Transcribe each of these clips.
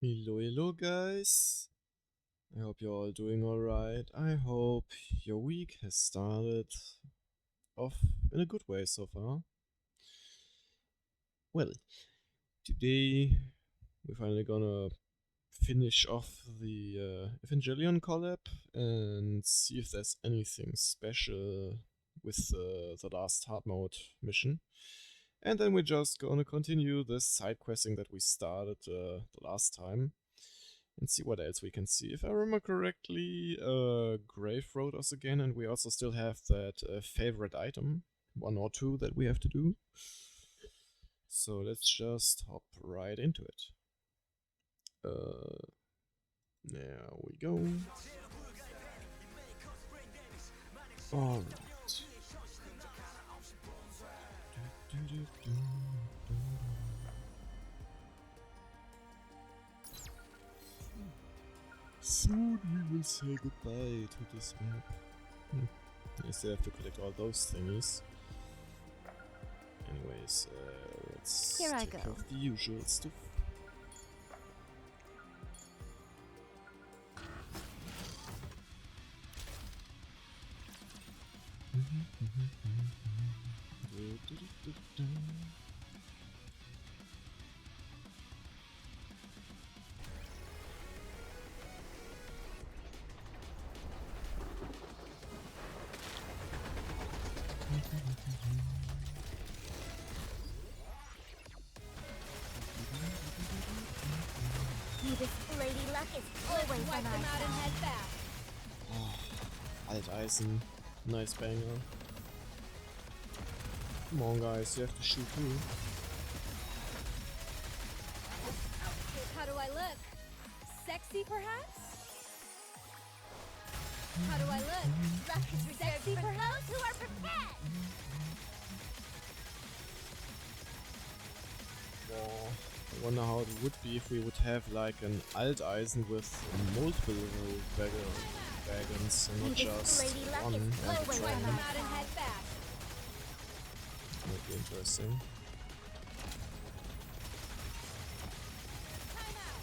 Hello guys, I hope you're all doing alright. I hope your week has started off in a good way so far. Well, today we're finally gonna finish off the Evangelion collab and see if there's anything special with the last hard mode mission. And then we're just gonna continue this side questing that we started the last time. And see what else we can see. If I remember correctly, Grave wrote us again, and we also still have that favorite item, 1 or 2 that we have to do. So let's just hop right into it. There we go. Alright. Soon we will say goodbye to this map. I still have to collect all those thingies. Anyways, let's Here I take go. care of the usual stuff. This lady luck is always Wipe on them our out and head side. back. Alteisen, nice banger. Come on guys, you have to shoot too. How do I look? Sexy, perhaps? How do I look? Luck is reserved Sexy for for those who are prepared. I wonder how it would be if we would have like an Alteisen with multiple wagons and not This just lady luck one is on the always Wipe train. them out and head back. Might be interesting. Time out.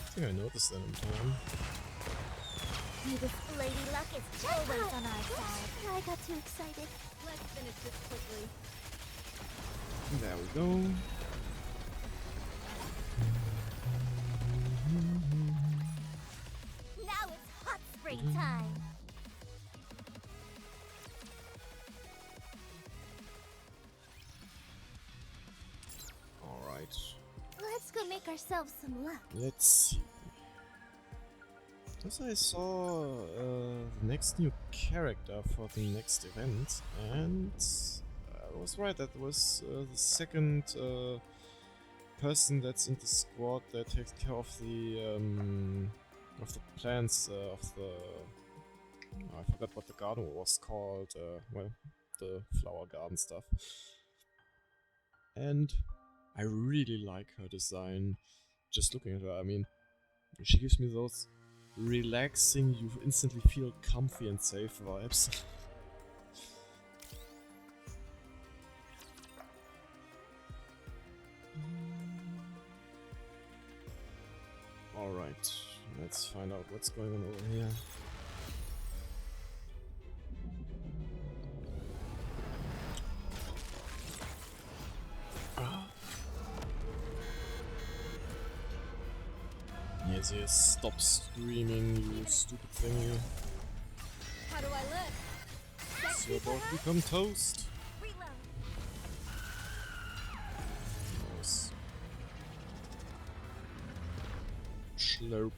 I think I noticed that in time. This lady luck is always on our side. I got too excited. Let's finish this quickly. There we go. Now it's hot springtime. Alright, Let's go make ourselves some luck. let's see. As I saw the next new character for the next event, and I was right, that was the second person that's in the squad that takes care of the plants of the... I forgot what the garden was called, well, the flower garden stuff. And I really like her design. Just looking at her, I mean, she gives me those relaxing, you instantly feel comfy and safe vibes. Alright, let's find out what's going on over here. Yes, yes, stop screaming, you stupid thingy. How do I look? You're Sexy, about to perhaps? become toast. Reload. Nice. Slurp.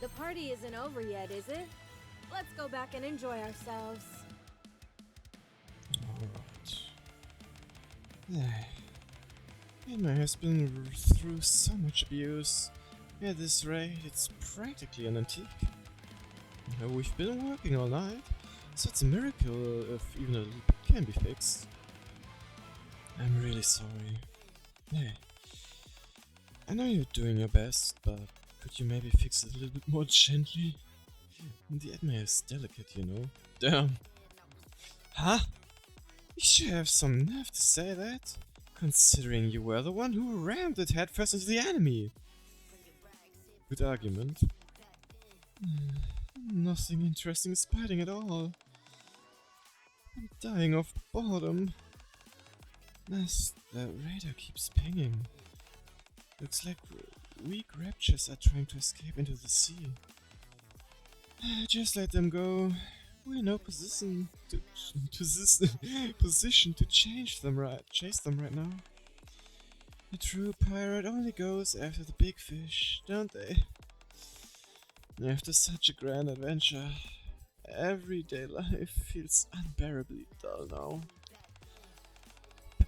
The party isn't over yet, is it? Let's go back and enjoy ourselves. Alright. Emma has been through so much abuse. At this rate, it's practically an antique. We've been working all night, so it's a miracle if even a little bit can be fixed. I'm really sorry. Hey, I know you're doing your best, but could you maybe fix it a little bit more gently? The Edma is delicate, you know. Damn. Huh? You should have some nerve to say that, considering you were the one who rammed it headfirst into the enemy. Good argument. Nothing interesting is biting at all. I'm dying of boredom. As the radar keeps pinging. Looks like weak raptures are trying to escape into the sea. Just let them go. We're in no position to position to chase them right now. A true pirate only goes after the big fish, don't they? After such a grand adventure, everyday life feels unbearably dull now.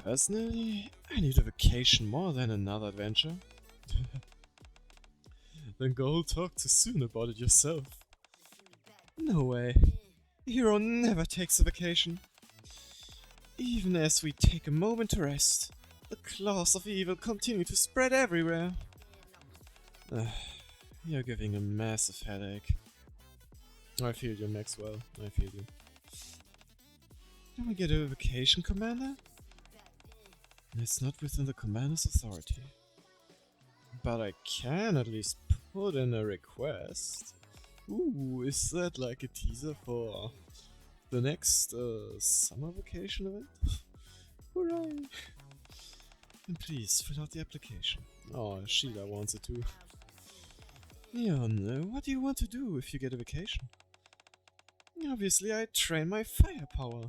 Personally, I need a vacation more than another adventure. Then go talk to Soon about it yourself. No way. A hero never takes a vacation. Even as we take a moment to rest, the claws of evil continue to spread everywhere. You're giving a massive headache. I feel you, Maxwell. I feel you. Can we get a vacation, Commander? It's not within the Commander's authority. But I can at least put in a request. Ooh, is that like a teaser for the next summer vacation event? Hooray! And please fill out the application. Oh, Sheila wants it too. Leon, what do you want to do if you get a vacation? Obviously, I train my firepower.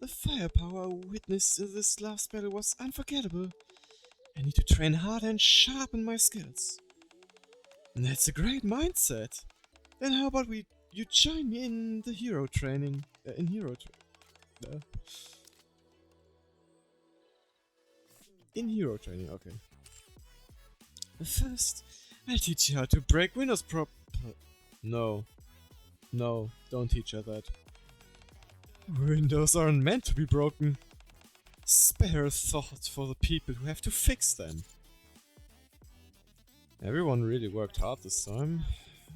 The firepower witnessed in this last battle was unforgettable. I need to train hard and sharpen my skills. And that's a great mindset. Then how about you join me in the hero training? In hero training, okay. First, I'll teach you how to break windows No, don't teach her that. Windows aren't meant to be broken. Spare a thought for the people who have to fix them. Everyone really worked hard this time.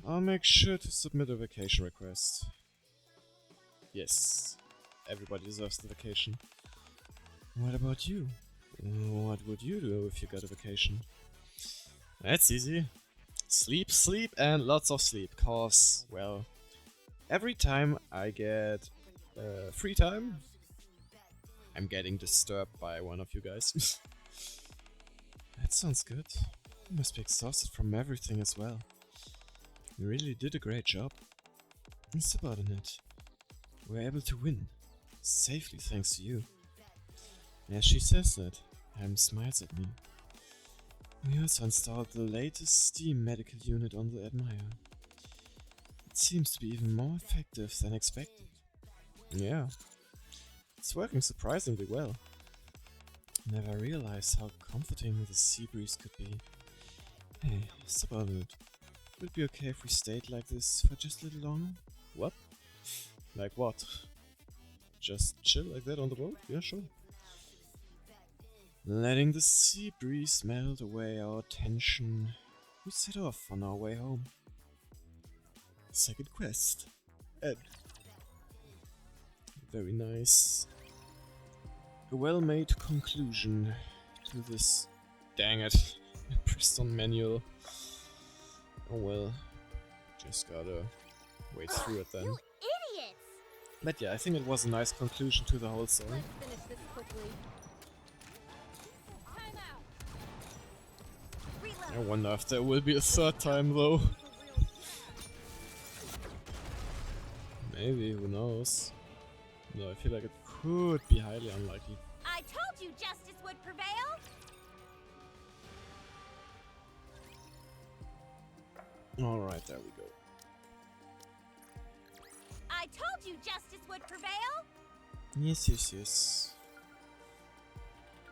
I'll make sure to submit a vacation request. Yes, everybody deserves the vacation. What about you? What would you do if you got a vacation? That's easy. Sleep, sleep, and lots of sleep. Cause, well, every time I get free time, I'm getting disturbed by one of you guys. That sounds good. You must be exhausted from everything as well. You really did a great job. Subordinate, we're able to win. Safely thanks to you. As she says that, Ham smiles at me. We also installed the latest Steam medical unit on the Admire. It seems to be even more effective than expected. Yeah, it's working surprisingly well. Never realized how comforting the sea breeze could be. Hey, subordinate, would it be okay if we stayed like this for just a little longer? What? Like what? Just chill like that on the boat? Yeah, sure. Letting the sea breeze melt away our tension, we set off on our way home. Second quest. Ed. Very nice. A well-made conclusion to this. Dang it. I pressed on manual. Oh well. Just gotta wait through it then. You idiots! But yeah, I think it was a nice conclusion to the whole story. Let's finish this quickly. Time out. I wonder if there will be a third time though. Maybe, who knows? No, I feel like it could be highly unlikely. I told you justice would prevail! Alright, there we go. I told you justice would prevail! Yes.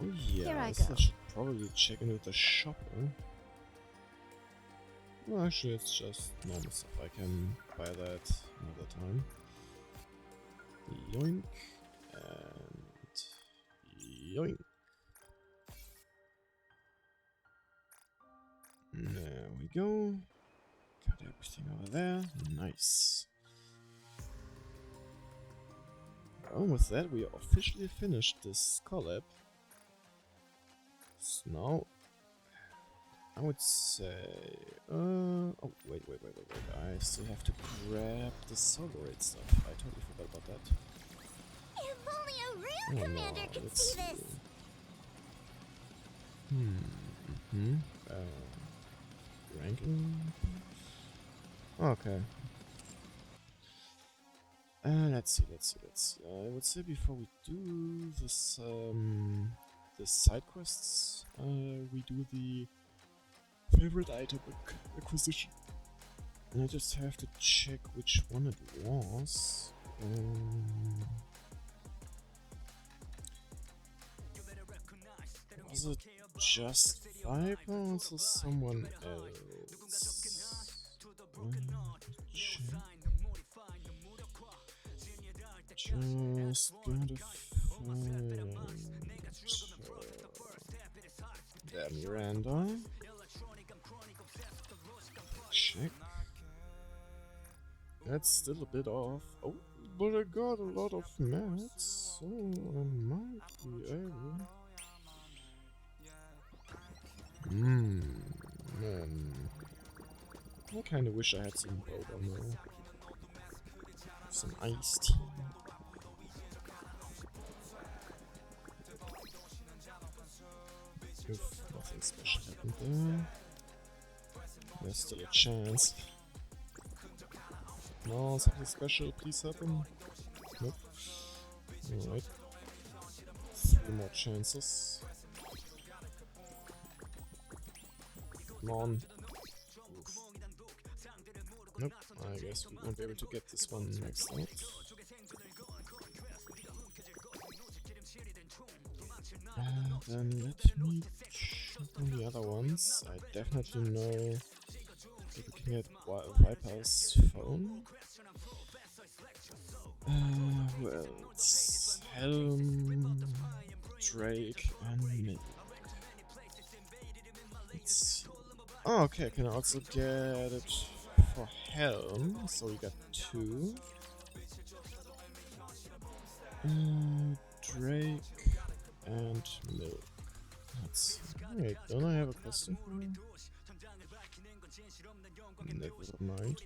Oh yeah, Here I so go. I should probably check in with the shopper. Well, actually, it's just normal stuff. I can buy that another time. Yoink. And yoink. There we go. Got everything over there. Nice. Oh, with that we officially finished this collab. So now I would say, oh wait, I still have to grab the Solarate stuff. I totally forgot about that. If only a real commander could let's see this. Ranking? Okay. Let's see. I would say before we do this, the side quests, we do the favorite item acquisition. And I just have to check which one it was. Was it just Viper or was it someone else? Check. Just gotta find there, Miranda. Check. That's still a bit off. Oh, but I got a lot of mats, so I might be able. Man. I kinda wish I had some boba now. Some iced tea. If nothing special happened there, there's still a chance. No, something special, please happen. Nope. Alright. 3 more chances. Come on. Oof. Nope, I guess we won't be able to get this one next out. Then let me check on the other ones. I definitely know that we can get Viper's phone. Who else? Helm, Drake, and Milk. Let's see. Oh, okay, I can also get it for Helm, so we got 2. Drake and Milk. Let's see. Wait, don't I have a question for you? Never mind.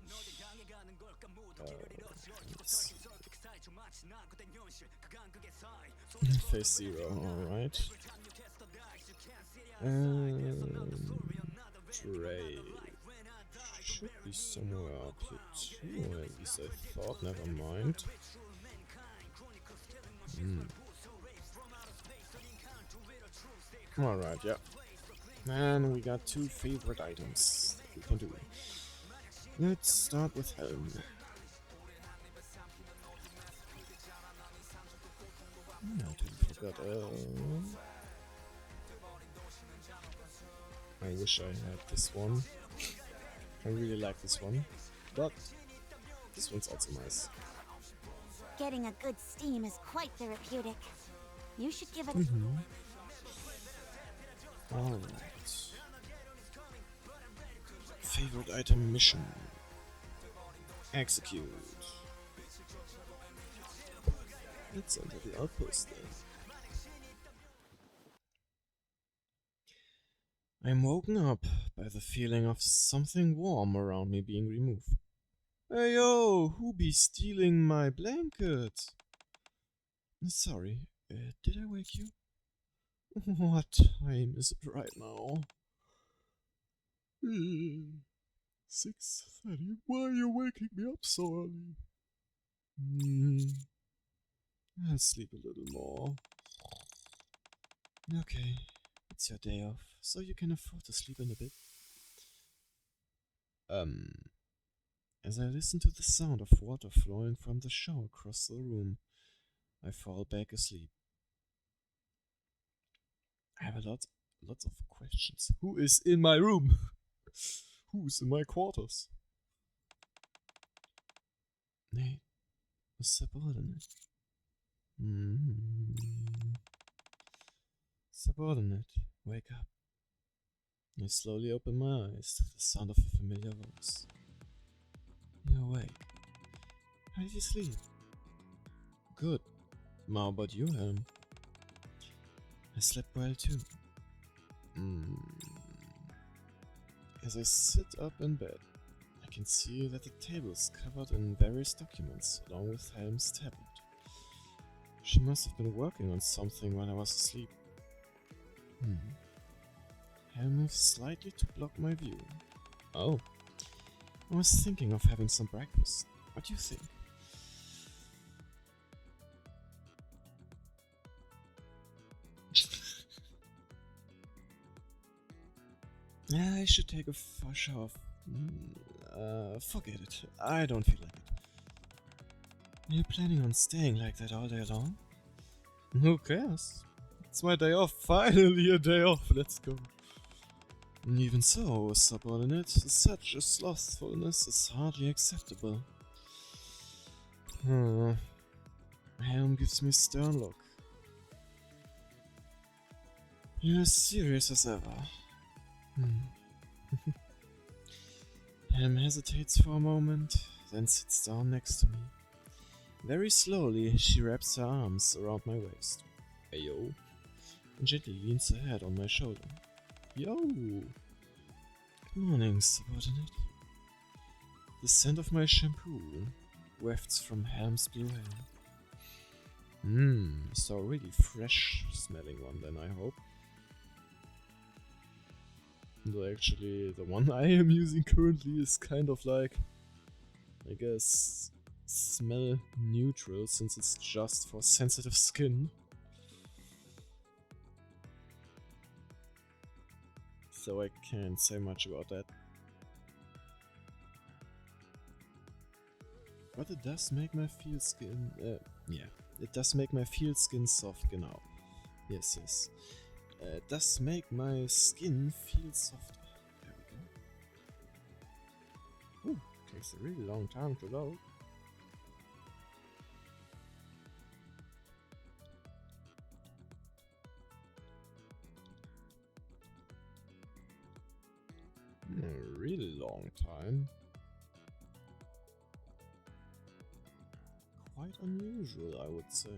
Let's see. Phase 0, alright. Drake should be somewhere up here too, at least I thought, never mind. Alright, yeah. And we got 2 favorite items that we can do. Let's start with Helm. I totally forgot. I wish I had this one. I really like this one, but this one's also nice. Getting a good steam is quite therapeutic. You should give it Alright. Favorite item mission. Execute. Let's enter the outpost then. I'm woken up by the feeling of something warm around me being removed. Hey yo, who be stealing my blanket? Sorry, did I wake you? What time is it right now? 6:30. Why are you waking me up so early? I'll sleep a little more. Okay, it's your day off, so you can afford to sleep in a bit. As I listen to the sound of water flowing from the shower across the room, I fall back asleep. I have lots of questions. Who is in my room? Who's in my quarters? Nee, a subordinate. Subordinate, wake up. I slowly open my eyes to the sound of a familiar voice. You're awake. How did you sleep? Good. How about you, Helm? I slept well too. As I sit up in bed, I can see that the table is covered in various documents, along with Helm's tablet. She must have been working on something while I was asleep. Helm moves slightly to block my view. Oh, I was thinking of having some breakfast. What do you think? I should take a shower. Forget it. I don't feel like it. Are you planning on staying like that all day long? Who cares? It's my day off. Finally a day off. Let's go. Even so, subordinate, such a slothfulness is hardly acceptable. Helm gives me a stern look. You're as serious as ever. Helm hesitates for a moment, then sits down next to me. Very slowly, she wraps her arms around my waist. Ayo. And gently leans her head on my shoulder. Yo! Good morning, subordinate. The scent of my shampoo wafts from Helm's blue hair. So a really fresh smelling one then, I hope. Though actually, the one I am using currently is kind of like, I guess, smell neutral, since it's just for sensitive skin. So I can't say much about that. But it does make my field skin, it does make my field skin soft, genau. Yes. It does make my skin feel softer. There we go. Ooh, takes a really long time to load. A really long time. Quite unusual, I would say.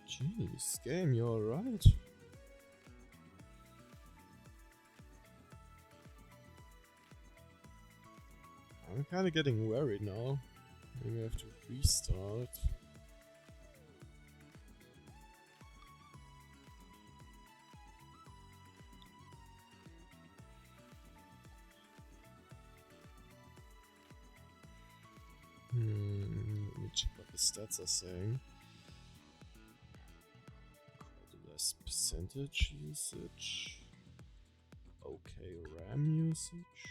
Jeez, game, you alright? I'm kinda getting worried now. Maybe I have to restart. Let me check what the stats are saying. Quite less percentage usage. Okay, RAM usage.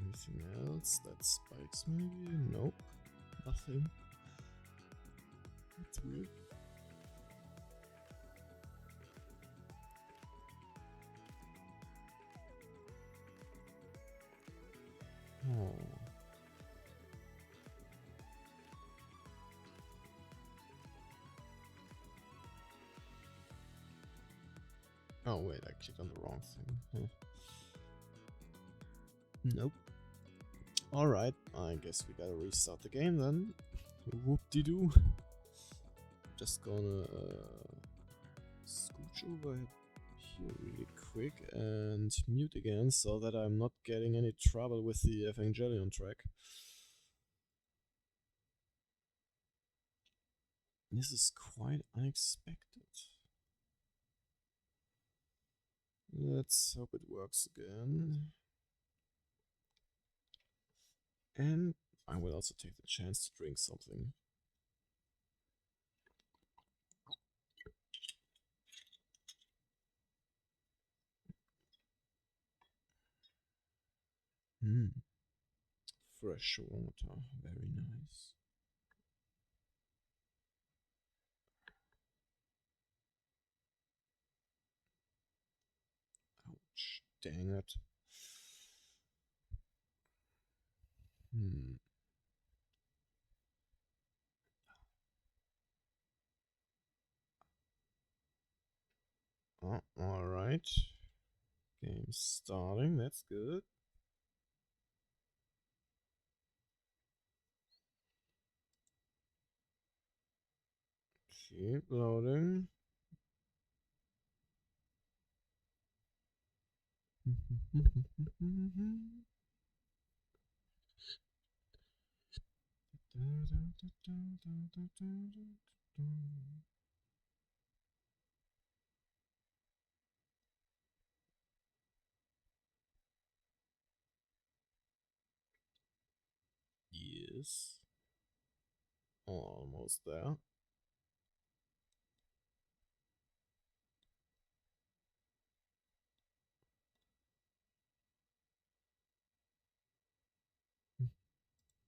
Anything else that spikes maybe? Nope. Nothing. That's weird. Oh. Oh wait, I clicked on the wrong thing. Nope. Alright, I guess we gotta restart the game then. Whoop-de-doo. Just gonna scooch over here really quick and mute again so that I'm not getting any trouble with the Evangelion track. This is quite unexpected. Let's hope it works again. And I will also take the chance to drink something. Fresh water, very nice. Dang it. Oh, alright. Game starting, that's good. Keep loading. Yes. Almost there.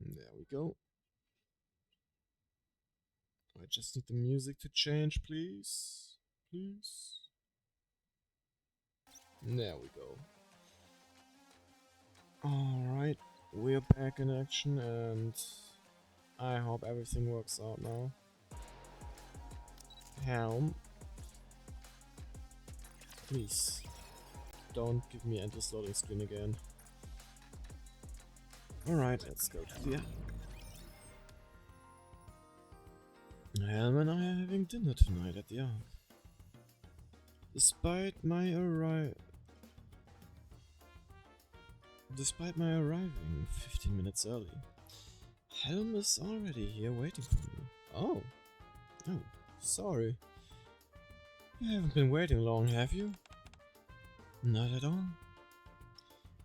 There we go. I just need the music to change, please. Please. There we go. Alright, we're back in action and I hope everything works out now. Helm. Please. Don't give me endless loading screen again. Alright, let's go to the... Helm and I are having dinner tonight at the Ark. Despite my arriving 15 minutes early, Helm is already here waiting for me. Oh, sorry. You haven't been waiting long, have you? Not at all.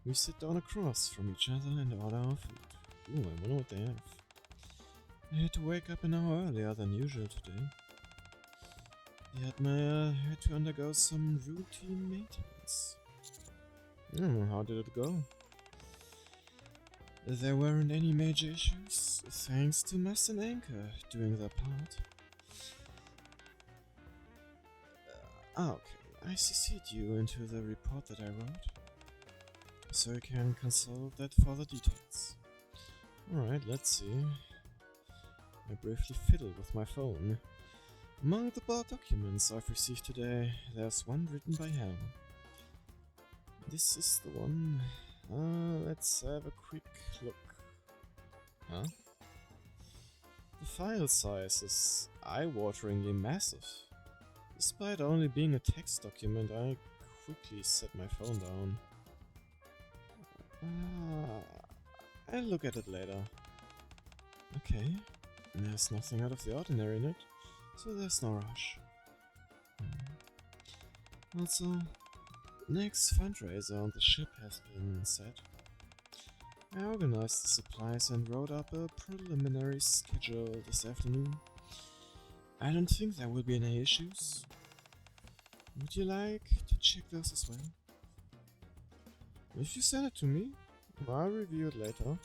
We sit down across from each other and order our food. Ooh, I wonder what they have. I had to wake up an hour earlier than usual today. The admirer had to undergo some routine maintenance. How did it go? There weren't any major issues, thanks to Master and Anchor doing their part. Okay, I CC'd you into the report that I wrote, so you can consult that for the details. Alright, let's see. I briefly fiddled with my phone. Among the bulk documents I've received today, there's one written by Helm. This is the one. Let's have a quick look. Huh? The file size is eye-wateringly massive. Despite only being a text document, I quickly set my phone down. I'll look at it later. Okay, there's nothing out of the ordinary in it, so there's no rush. Also, next fundraiser on the ship has been set. I organized the supplies and wrote up a preliminary schedule this afternoon. I don't think there will be any issues. Would you like to check those as well? If you send it to me, I'll review it later.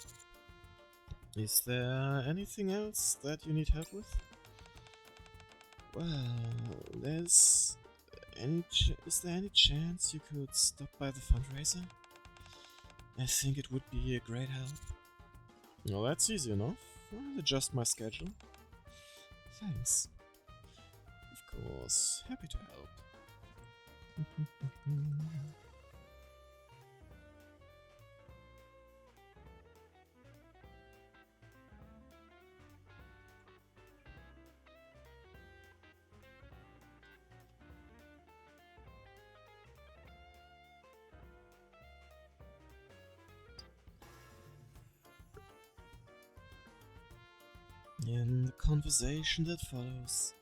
Is there anything else that you need help with? Well, is there any chance you could stop by the fundraiser? I think it would be a great help. Well, that's easy enough. I'll adjust my schedule. Thanks. Of course, happy to help. In the conversation that follows,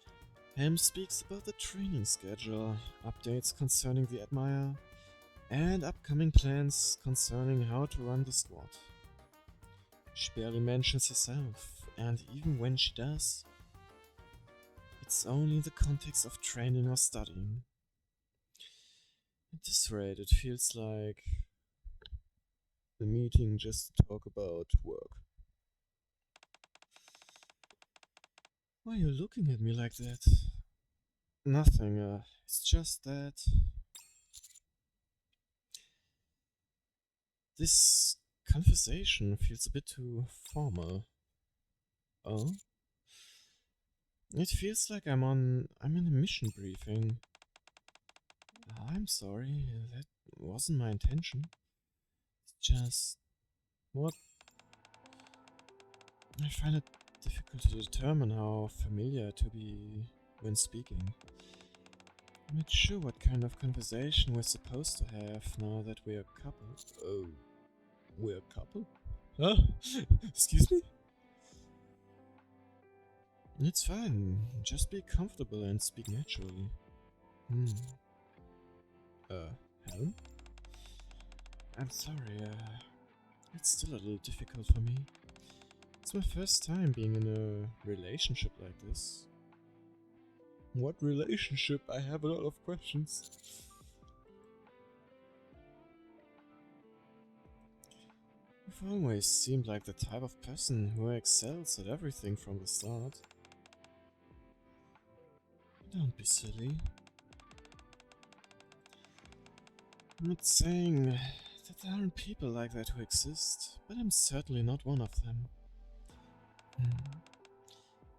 Helm speaks about the training schedule, updates concerning the admirer, and upcoming plans concerning how to run the squad. She barely mentions herself, and even when she does, it's only in the context of training or studying. At this rate, it feels like the meeting just to talk about work. Why are you looking at me like that? Nothing, it's just that... this conversation feels a bit too formal. Oh? It feels like I'm in a mission briefing. I'm sorry, that wasn't my intention. It's just... What? I find it difficult to determine how familiar to be when speaking. I'm not sure what kind of conversation we're supposed to have now that we're a couple. Oh, we're a couple? Huh? Excuse me? It's fine. Just be comfortable and speak naturally. Helen? I'm sorry, it's still a little difficult for me. It's my first time being in a relationship like this. What relationship? I have a lot of questions. You've always seemed like the type of person who excels at everything from the start. Don't be silly. I'm not saying that there aren't people like that who exist, but I'm certainly not one of them.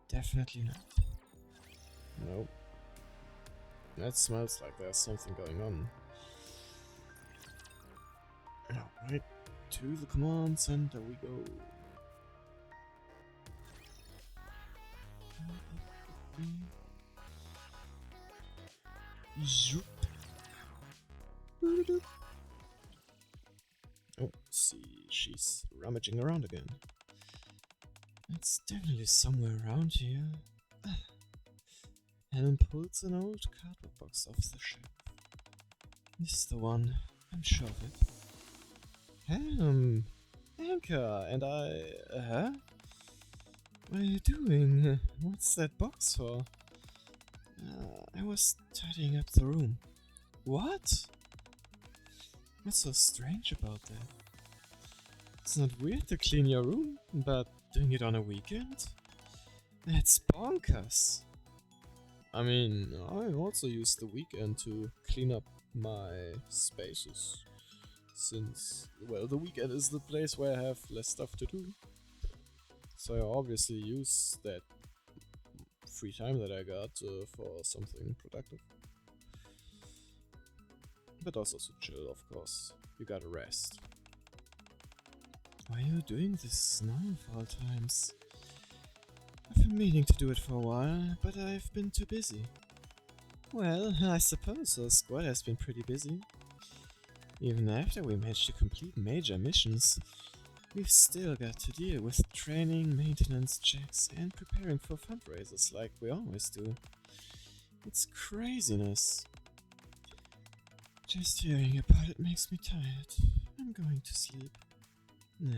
Definitely not. Nope. That smells like there's something going on. Alright, to the command center we go. Zoop. Oh, see, she's rummaging around again. It's definitely somewhere around here. Helen pulls an old cardboard box off the shelf. This is the one, I'm sure of it. Anchor, and I... What are you doing? What's that box for? I was tidying up the room. What? What's so strange about that? It's not weird to clean your room, but doing it on a weekend? That's bonkers. I mean, I also use the weekend to clean up my spaces. Since, well, the weekend is the place where I have less stuff to do. So I obviously use that free time that I got for something productive. But also to chill, of course. You gotta rest. Why are you doing this now of all times? I've been meaning to do it for a while, but I've been too busy. Well, I suppose our squad has been pretty busy. Even after we managed to complete major missions, we've still got to deal with training, maintenance checks, and preparing for fundraisers like we always do. It's craziness. Just hearing about it makes me tired. I'm going to sleep. Nah.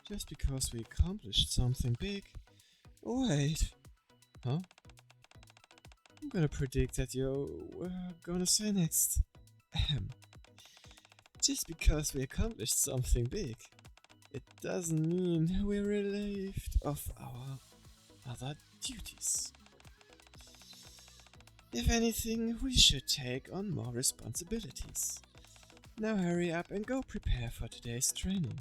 Just because we accomplished something big. Wait. Huh? I'm gonna predict that you're gonna say next. Just because we accomplished something big, it doesn't mean we're relieved of our other duties. If anything, we should take on more responsibilities. Now hurry up and go prepare for today's training.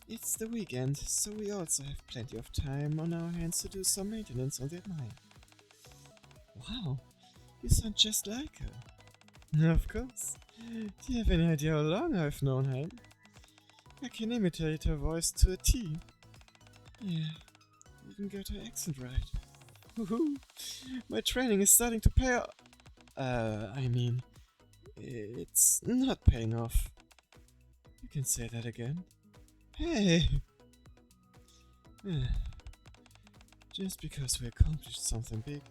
It's the weekend, so we also have plenty of time on our hands to do some maintenance on the admirer. Wow, you sound just like her. Of course. Do you have any idea how long I've known her? I can imitate her voice to a T. Yeah, even got her accent right. Woohoo! My training is starting to pay off. I mean, it's not paying off. You can say that again. Hey! Just because we accomplished something big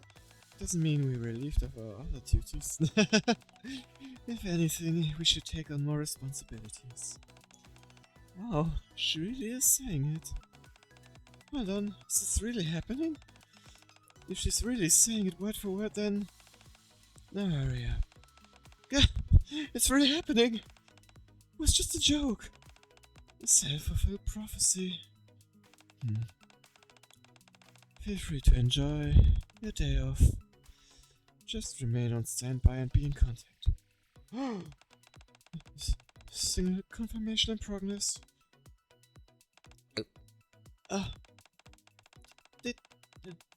doesn't mean we're relieved of our other duties. If anything, we should take on more responsibilities. Wow, she really is saying it. Hold on, is this really happening? If she's really saying it word for word, then... Now hurry up. It's really happening! It was just a joke. A self-fulfilled prophecy. Feel free to enjoy your day off. Just remain on standby and be in contact. Single confirmation in progress. Did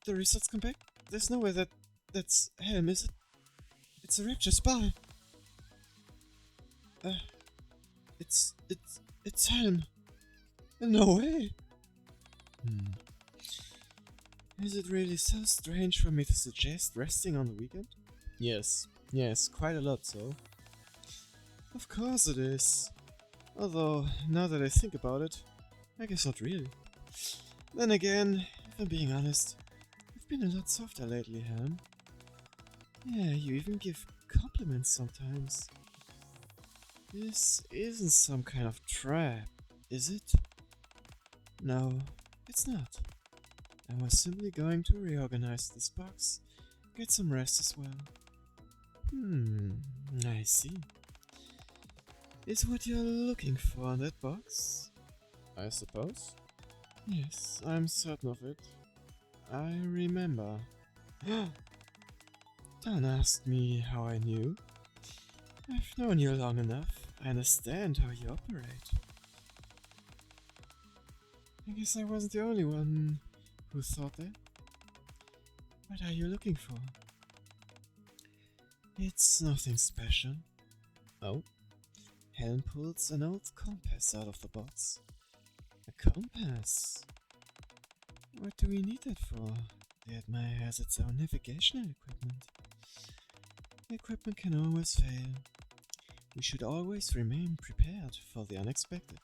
the results come back? There's no way that's Helm, is it? It's a rapture spy. It's Helm. No way. Is it really so strange for me to suggest resting on the weekend? Yes, quite a lot so. Of course it is. Although, now that I think about it, I guess not really. Then again, if I'm being honest, you've been a lot softer lately, Helm. Yeah, you even give compliments sometimes. This isn't some kind of trap, is it? No, it's not. I was simply going to reorganize this box, get some rest as well. I see. Is what you're looking for in that box? I suppose. Yes, I'm certain of it. I remember. Don't ask me how I knew. I've known you long enough. I understand how you operate. I guess I wasn't the only one who thought that. What are you looking for? It's nothing special. Oh? Helen pulls an old compass out of the box. A compass? What do we need that for? The Admire has its own navigational equipment. The equipment can always fail. We should always remain prepared for the unexpected.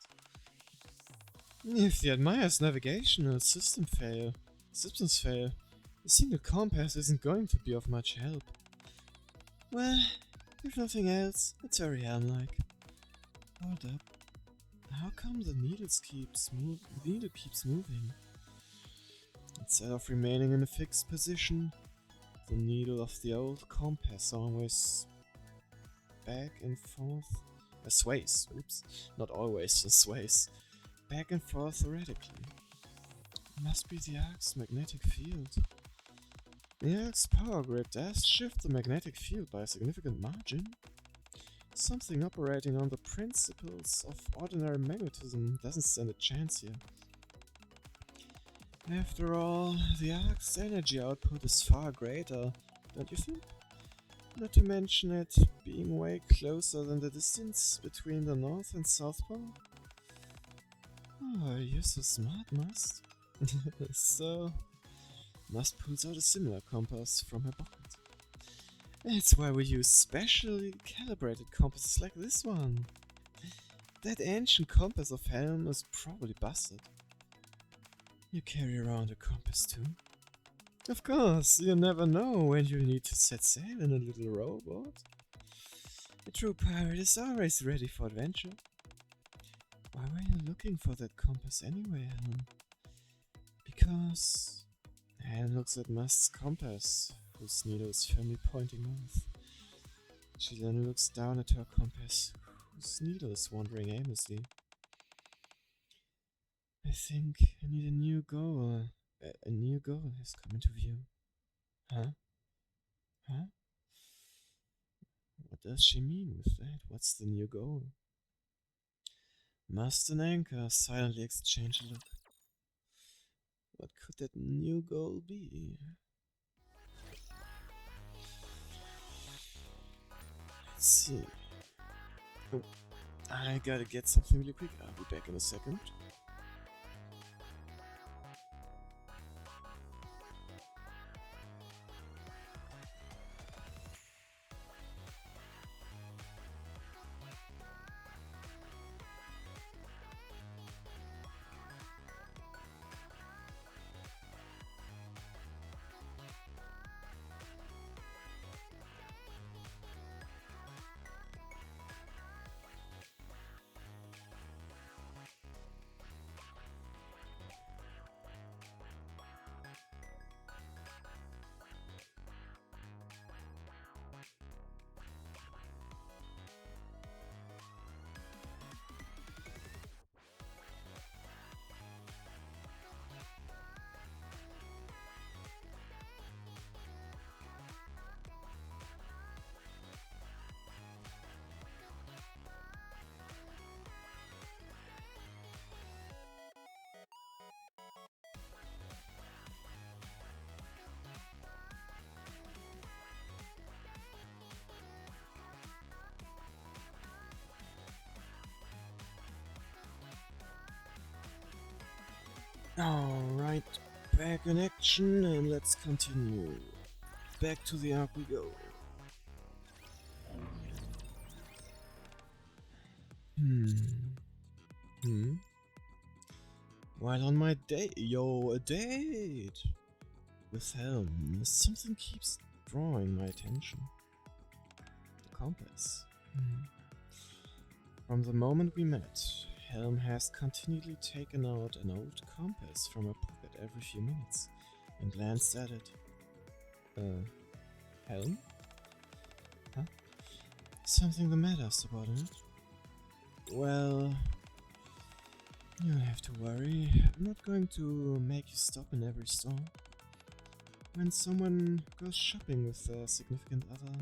If the Admire's navigational systems fail, a single compass isn't going to be of much help. Well, if nothing else, it's very Helm-like. Hold up. How come the needle keeps moving? Instead of remaining in a fixed position, the needle of the old compass always back and forth. Sways. Oops. Not always, just sways. Back and forth erratically. Must be the Ark's magnetic field. The Ark's power grid does shift the magnetic field by a significant margin. Something operating on the principles of ordinary magnetism doesn't stand a chance here. After all, the Ark's energy output is far greater, don't you think? Not to mention it being way closer than the distance between the North and South Pole. Oh, you're so smart, Must. So, Must pulls out a similar compass from her pocket. That's why we use specially calibrated compasses like this one. That ancient compass of Helm is probably busted. You carry around a compass too? Of course, you never know when you need to set sail in a little rowboat. A true pirate is always ready for adventure. Why were you looking for that compass anyway, Helm? Because Helm looks at Must's compass, whose needle is firmly pointing north. She then looks down at her compass, whose needle is wandering aimlessly. I think I need a new goal. A new goal has come into view. Huh? What does she mean with that? What's the new goal? Must and Anchor silently exchange a look. What could that new goal be? Let's see. Oh, I gotta get something really quick. I'll be back in a second. Alright, back in action and let's continue. Back to the arc we go. While on my date, a date with Helm, something keeps drawing my attention. The compass. From the moment we met, Helm has continually taken out an old compass from her pocket every few minutes and glanced at it. Helm? Huh? Something the matter, subordinate? Well, you don't have to worry. I'm not going to make you stop in every store. When someone goes shopping with a significant other,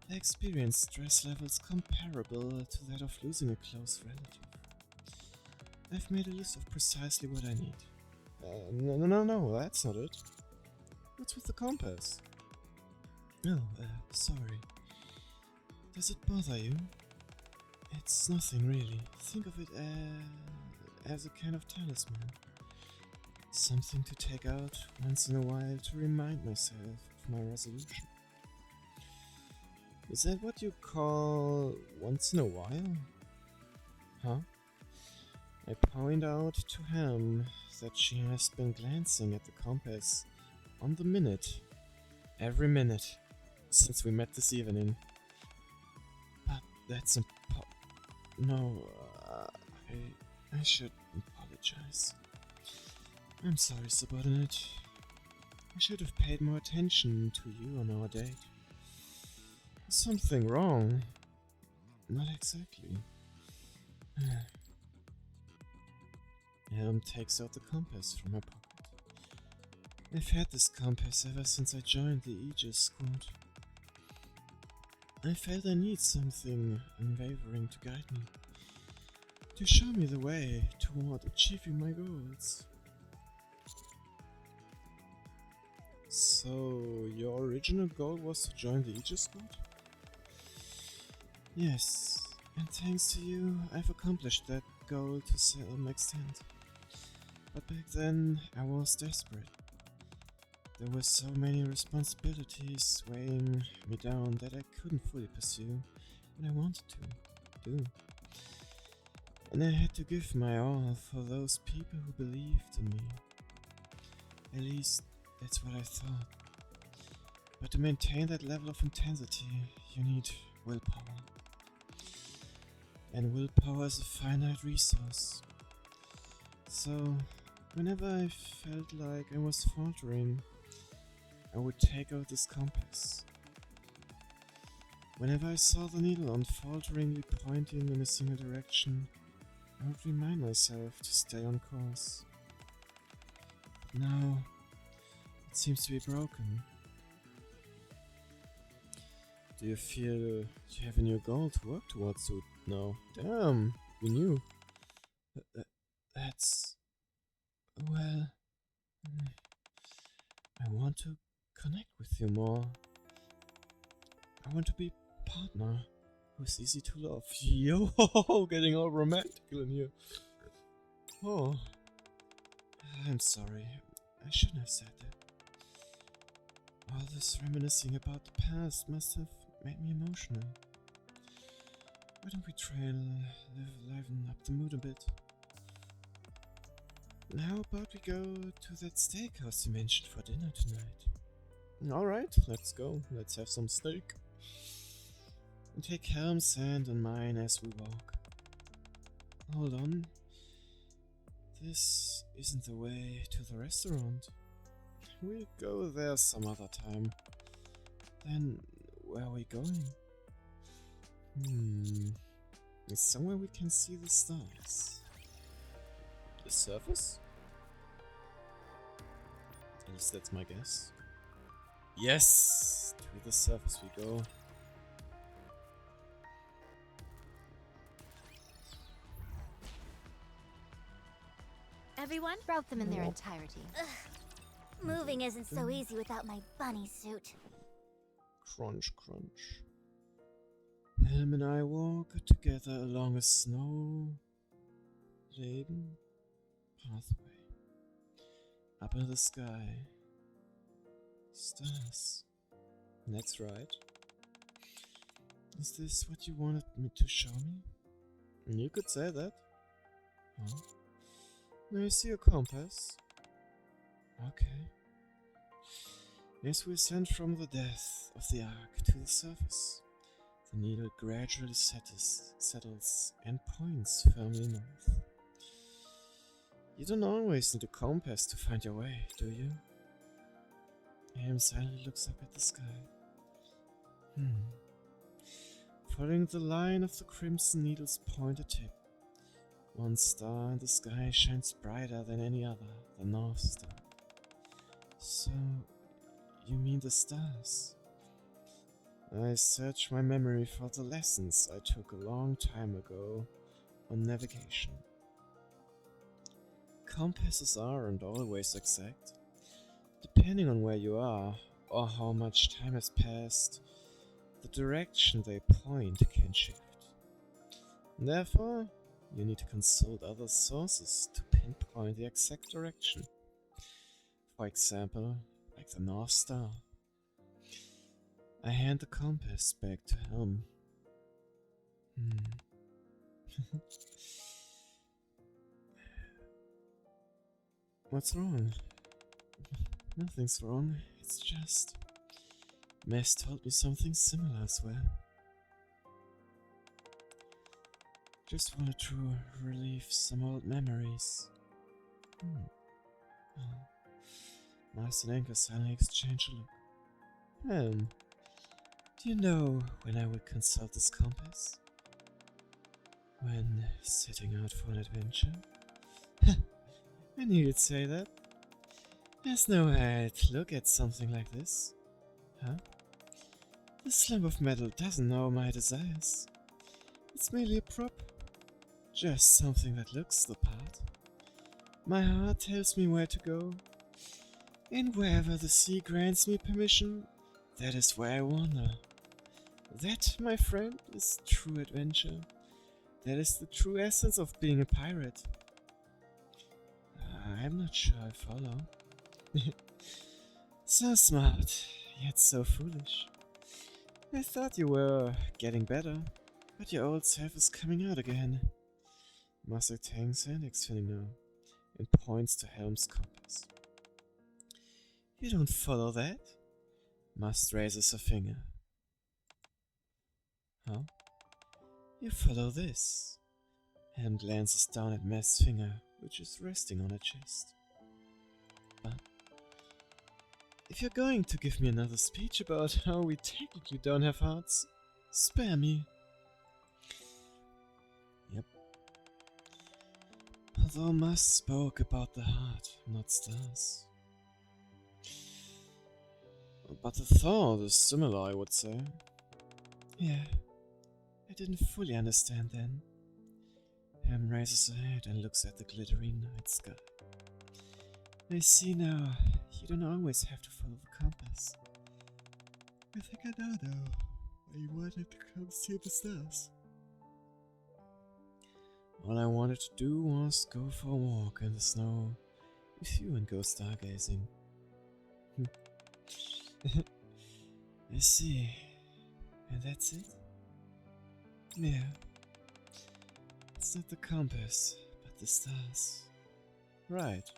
they experience stress levels comparable to that of losing a close relative. I've made a list of precisely what I need. No, that's not it. What's with the compass? Oh, sorry. Does it bother you? It's nothing really. Think of it as a kind of talisman. Something to take out once in a while to remind myself of my resolution. Is that what you call once in a while? Huh? I point out to Helm that she has been glancing at the compass on the minute, every minute, since we met this evening. But that's no, I should apologize. I'm sorry, subordinate. I should have paid more attention to you on our date. Is something wrong? Not exactly. Helm takes out the compass from her pocket. I've had this compass ever since I joined the Aegis Squad. I felt I need something unwavering to guide me, to show me the way toward achieving my goals. So, your original goal was to join the Aegis Squad? Yes, and thanks to you, I've accomplished that goal to some extent. But back then, I was desperate. There were so many responsibilities weighing me down that I couldn't fully pursue what I wanted to do. And I had to give my all for those people who believed in me. At least, that's what I thought. But to maintain that level of intensity, you need willpower. And willpower is a finite resource. So, whenever I felt like I was faltering, I would take out this compass. Whenever I saw the needle unfalteringly pointing in a single direction, I would remind myself to stay on course. But now, it seems to be broken. Do you feel you have a new goal to work towards now? Damn, you knew. That's... well... I want to connect with you more. I want to be a partner who's easy to love. Yo, getting all romantical in here. Oh, I'm sorry. I shouldn't have said that. All this reminiscing about the past must have made me emotional. Why don't we try and liven up the mood a bit? And how about we go to that steakhouse you mentioned for dinner tonight? Alright, let's go. Let's have some steak. And take Helm's hand in mine as we walk. Hold on. This isn't the way to the restaurant. We'll go there some other time. Then, where are we going? Is somewhere we can see the stars. The surface? At least that's my guess. Yes! To the surface we go. Everyone? Sprout them in their entirety. Moving isn't so easy without my bunny suit. Crunch, crunch. Helm and I walk together along a snow-laden pathway. Up in the sky. Stars. That's right. Is this what you wanted me to show me? You could say that. Huh? Now you see a compass. Okay. As we ascend from the depth of the arc to the surface, the needle gradually settles and points firmly north. You don't always need a compass to find your way, do you? Ham silently looks up at the sky. Following the line of the crimson needle's pointed tip, one star in the sky shines brighter than any other, the North Star. So, you mean the stars? I search my memory for the lessons I took a long time ago on navigation. Compasses aren't always exact. Depending on where you are, or how much time has passed, the direction they point can shift. Therefore, you need to consult other sources to pinpoint the exact direction. For example, like the North Star. I hand the compass back to Helm. What's wrong? Nothing's wrong, it's just... Mess told me something similar as well. Just wanted to relieve some old memories. Master and Anchor suddenly exchange a look. Do you know when I would consult this compass? When setting out for an adventure? I knew you'd say that. There's no way I'd look at something like this. Huh? This lump of metal doesn't know my desires. It's merely a prop. Just something that looks the part. My heart tells me where to go. And wherever the sea grants me permission, that is where I wander. That, my friend, is true adventure. That is the true essence of being a pirate. I'm not sure I follow. So smart, yet so foolish. I thought you were getting better, but your old self is coming out again. Master Tang's index finger and points to Helm's compass. You don't follow that? Must raises a finger. Huh? You follow this. Helm glances down at Mast's finger, which is resting on her chest. But if you're going to give me another speech about how we technically don't have hearts, spare me. Yep. Although Mast spoke about the heart, not stars. But the thought is similar, I would say. Yeah, I didn't fully understand then. Ham raises her head and looks at the glittering night sky. I see now, you don't always have to follow the compass. I think I know though, why you wanted to come see the stars. All I wanted to do was go for a walk in the snow with you and go stargazing. I see. And that's it? Yeah. It's not the compass, but the stars. Right.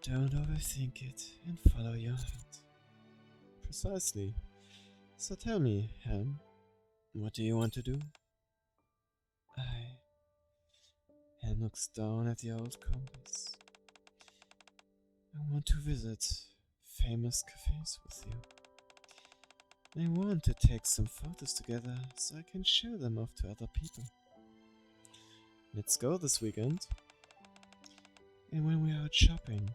Don't overthink it and follow your heart. Precisely. So tell me, Helm, what do you want to do? Helm looks down at the old compass. I want to visit famous cafes with you. I want to take some photos together so I can show them off to other people. Let's go this weekend. And when we're out shopping,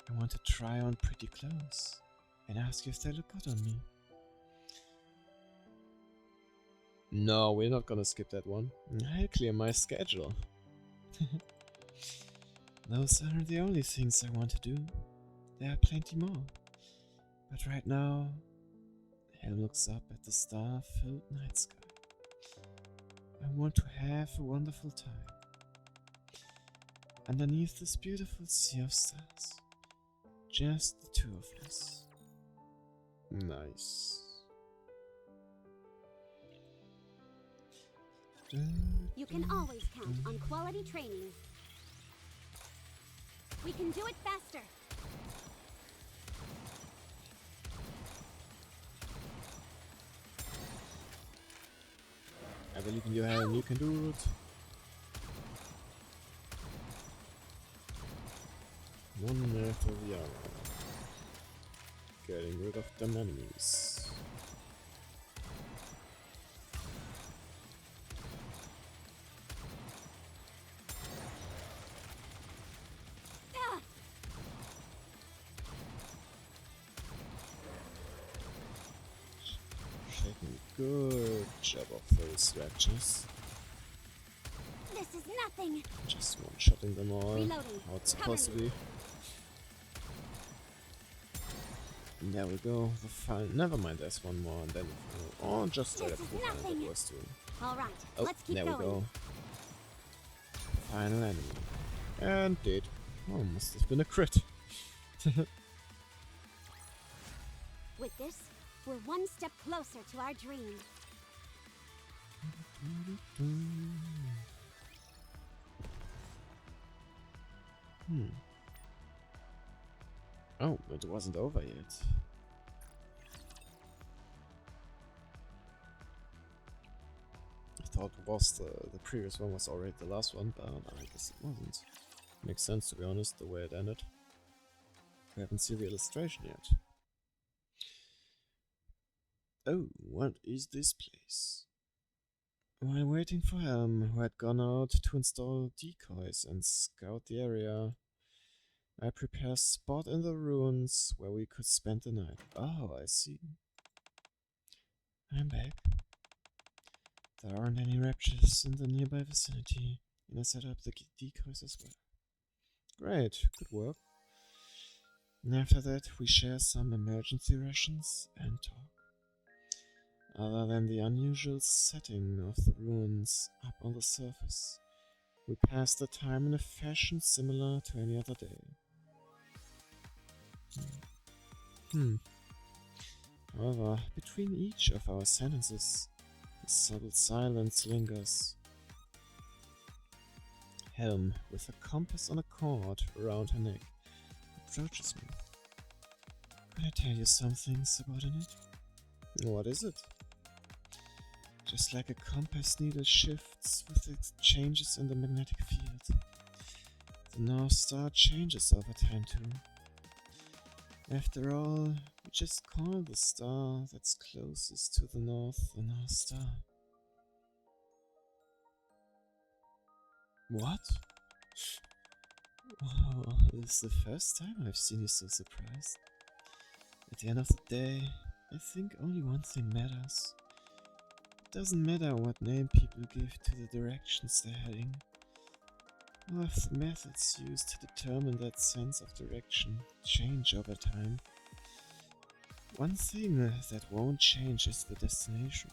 I want to try on pretty clothes and ask you if they look good on me. No, we're not gonna skip that one. I'll clear my schedule. Those aren't the only things I want to do. There are plenty more. But right now, Helm looks up at the star-filled night sky. I want to have a wonderful time. underneath this beautiful sea of stars. Just the two of us. Nice. You can always count on quality training. We can do it faster. I believe in you, Helen. You can do it. One after the other. Getting rid of them enemies. Shaking good job of those raptures. This is nothing. Just one-shotting them all. Reloading. How it's Cover supposed to me. be. And there we go. The final. Never mind, there's one more, and then the final. Oh, just straight up This the is final nothing. that was doing. All right, Oh, let's keep there going. we go. Final enemy. And dead. Oh, must have been a crit. With this, we're one step closer to our dream. Oh, it wasn't over yet. I thought it was the previous one was already the last one, but I guess it wasn't. Makes sense, to be honest, the way it ended. We haven't seen the illustration yet. Oh, what is this place? While waiting for Helm, who had gone out to install decoys and scout the area, I prepared a spot in the ruins where we could spend the night. Oh, I see. I'm back. There aren't any raptures in the nearby vicinity, and I set up the decoys as well. Great, good work. And after that, we share some emergency rations and talk. Other than the unusual setting of the ruins up on the surface, we pass the time in a fashion similar to any other day. However, between each of our sentences, a subtle silence lingers. Helm, with a compass on a cord around her neck, approaches me. Could I tell you some things about it? What is it? Just like a compass needle shifts with the changes in the magnetic field, the North Star changes over time too. After all, we just call the star that's closest to the North Star. What? Wow, this is the first time I've seen you so surprised. At the end of the day, I think only one thing matters. It doesn't matter what name people give to the directions they're heading, or if the methods used to determine that sense of direction change over time. One thing that won't change is the destination.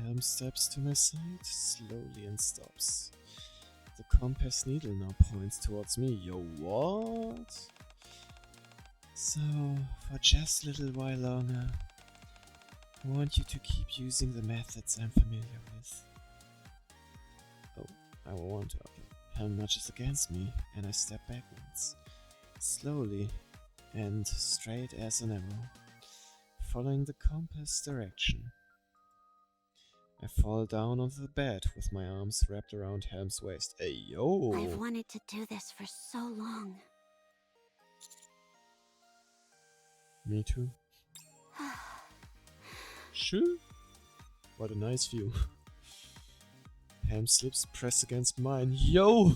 Helm steps to my side slowly and stops. The compass needle now points towards me. Yo, what? So, for just a little while longer, I want you to keep using the methods I'm familiar with. Oh, I want to. Helm nudges against me, and I step backwards, slowly and straight as an arrow, following the compass direction. I fall down onto the bed with my arms wrapped around Helm's waist. Hey, yo! I've wanted to do this for so long. Me too. Sure. What a nice view. Helm's lips press against mine. Yo!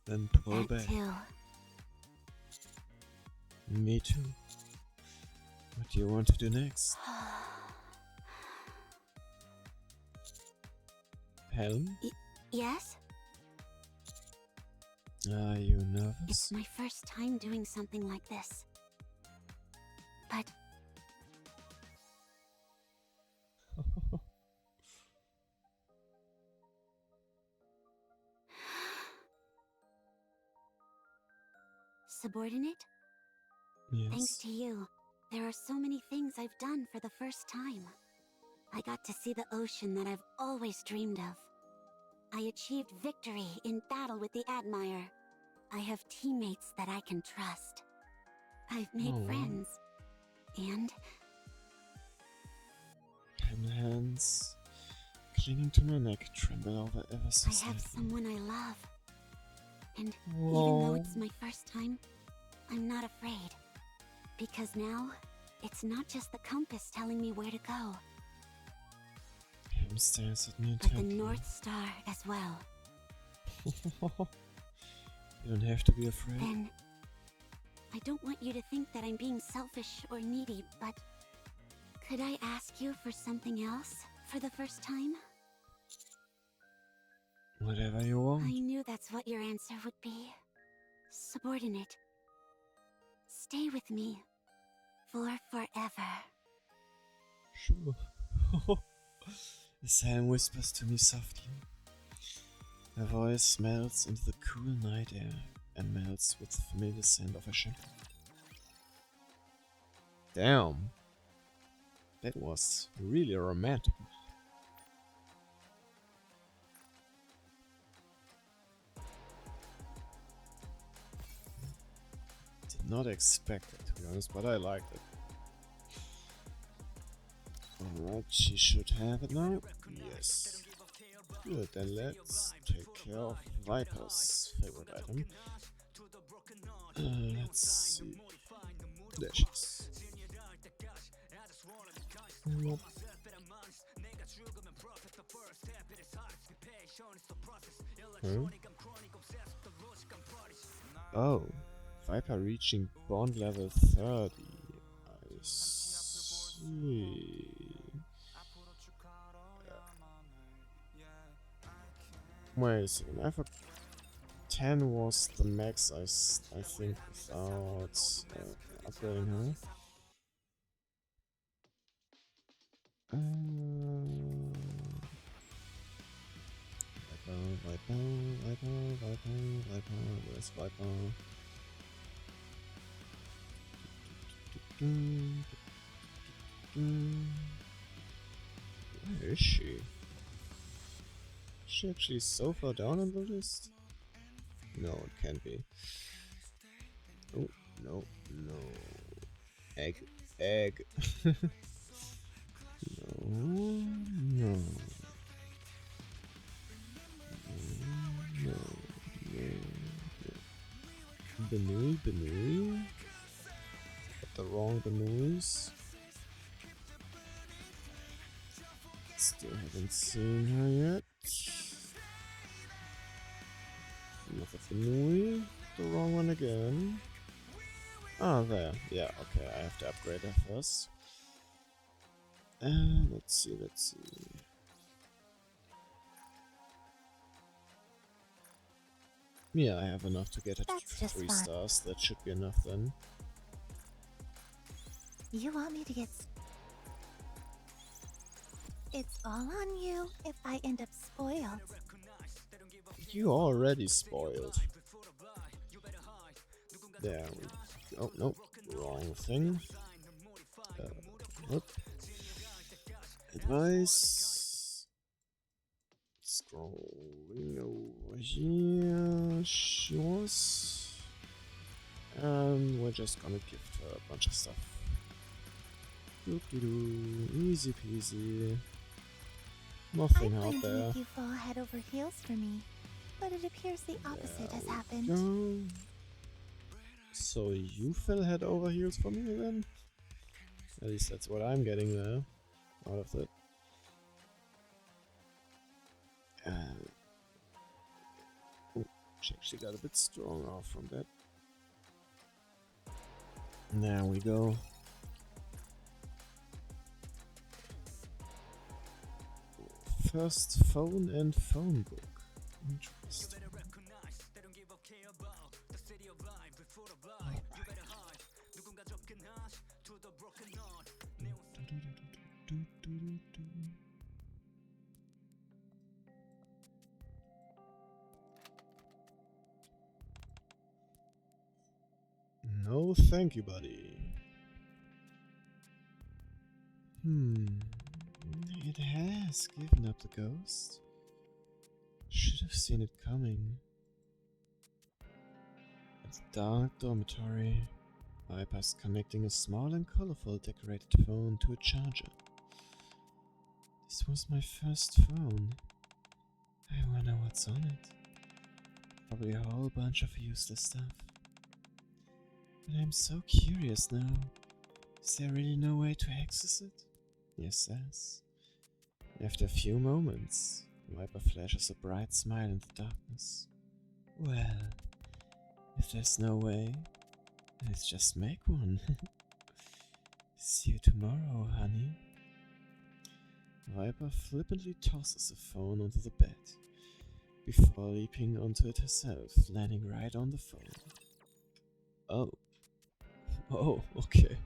Then pull That back. too. Me too. What do you want to do next? Helm? Yes? Are you nervous? It's my first time doing something like this. But Subordinate? Yes. Thanks to you, there are so many things I've done for the first time. I got to see the ocean that I've always dreamed of. I achieved victory in battle with the Admire. I have teammates that I can trust. I've made friends. And Hands clinging to my neck, tremble over ever so I have slightly. someone I love. And even though it's my first time, I'm not afraid. Because now, it's not just the compass telling me where to go, Him stares at me but the intently. North Star as well. You don't have to be afraid. Then, I don't want you to think that I'm being selfish or needy, but could I ask you for something else for the first time? Whatever you want. I knew that's what your answer would be. Subordinate. Stay with me. For forever. Sure. The sand whispers to me softly. Her voice melts into the cool night air and melts with the familiar scent of a shampoo. Damn. That was really romantic. Did not expect it, to be honest, but I liked it. Alright, she should have it now. Yes. Good, then let's take care of Viper's favorite item. Let's see. There she is. Nope. Huh? Oh, Viper reaching bond level 30. I see. Wait a second, I forgot. 10 was the max, I think, without upgrading her. Viper, where's Viper? Where is she? Is she actually so far down on the list? No, it can't be. Oh, no, no. Egg. No, no. No. Benui? Got the wrong Benuis. Still haven't seen her yet. Another Benui. The wrong one again. Ah, there. Yeah, okay, I have to upgrade her first. Let's see. Yeah, I have enough to get it That's to just 3 fine. stars. That should be enough then. You want me to get... It's all on you if I end up spoiled. You already spoiled. There we go. Oh, no. Wrong thing. Whoop. Advice. Scrolling over here. She was. And we're just gonna gift her a bunch of stuff. Doop-de-doo. Easy peasy. Nothing out there. You fall head over heels for me, but it appears the opposite has happened. Go. So you fell head over heels for me then? At least that's what I'm getting there out of it. Ooh, she actually got a bit stronger from that. There we go. First phone and phone book. Interesting. thank you, buddy. It has given up the ghost. Should have seen it coming. It's a dark dormitory. Viper's connecting a small and colorful decorated phone to a charger. This was my first phone. I wonder what's on it. Probably a whole bunch of useless stuff. But I'm so curious now. Is there really no way to access it? Yes, there's. After a few moments, Viper flashes a bright smile in the darkness. Well, if there's no way, let's just make one. See you tomorrow, honey. Viper flippantly tosses the phone onto the bed, before leaping onto it herself, landing right on the phone. Oh. Oh, okay.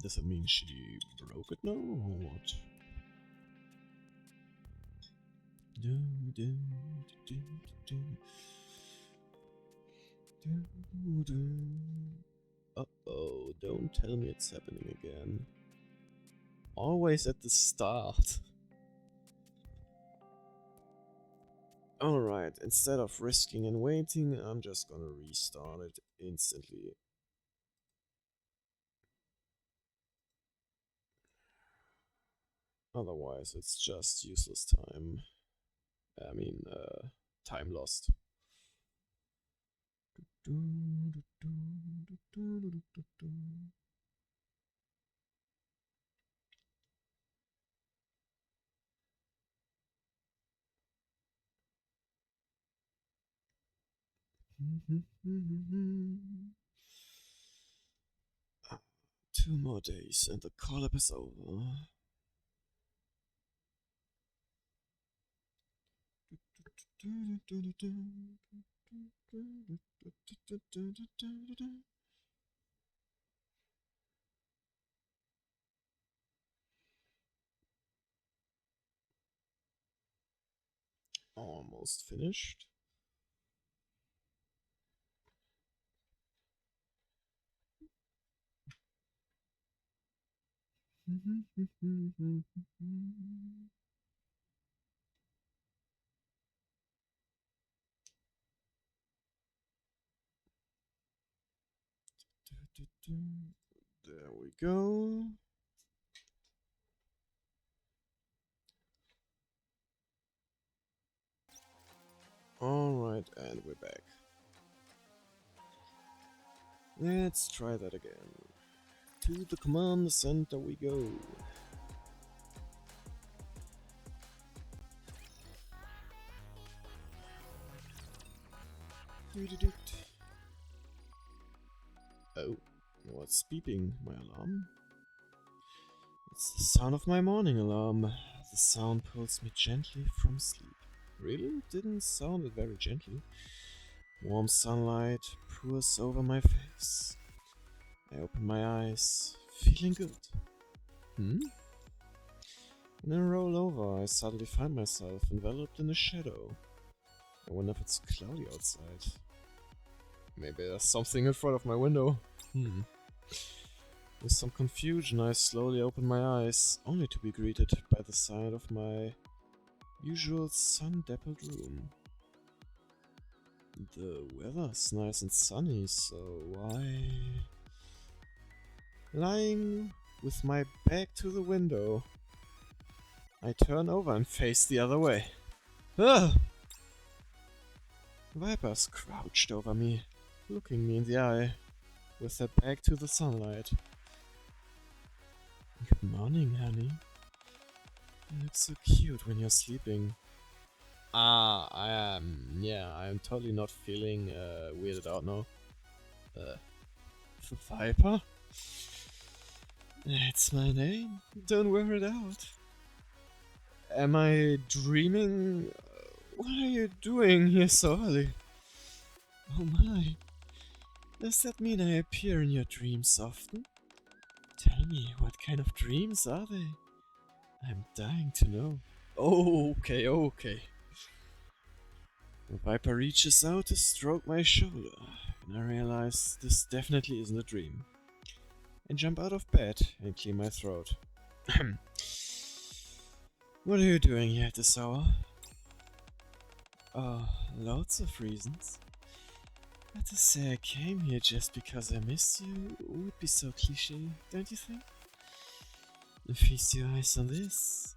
Does that mean she broke it now, or what? Uh-oh, don't tell me it's happening again. Always at the start. Alright, instead of risking and waiting, I'm just gonna restart it instantly. Otherwise, it's just useless time. I mean, time lost. Two more days and the collab is over. Almost finished. There we go. Alright, and we're back. Let's try that again. To the command center we go. Oh, what's beeping? My alarm? It's the sound of my morning alarm. The sound pulls me gently from sleep. Really? Didn't sound it very gently. Warm sunlight pours over my face. I open my eyes, feeling good. When I roll over, I suddenly find myself enveloped in a shadow. I wonder if it's cloudy outside. Maybe there's something in front of my window. With some confusion, I slowly open my eyes, only to be greeted by the sight of my usual sun-dappled room. The weather's nice and sunny, so why... Lying with my back to the window, I turn over and face the other way. Ah! Viper's crouched over me, looking me in the eye, with her back to the sunlight. Good morning, honey. You look so cute when you're sleeping. I am totally not feeling weirded out now. Viper? That's my name. Don't wear it out. Am I dreaming? What are you doing here so early? Oh my. Does that mean I appear in your dreams often? Tell me, what kind of dreams are they? I'm dying to know. Okay, okay. The Viper reaches out to stroke my shoulder, and I realize this definitely isn't a dream. And jump out of bed and clear my throat. What are you doing here at this hour? Oh, lots of reasons. But to say I came here just because I missed you would be so cliché, don't you think? Feast your eyes on this.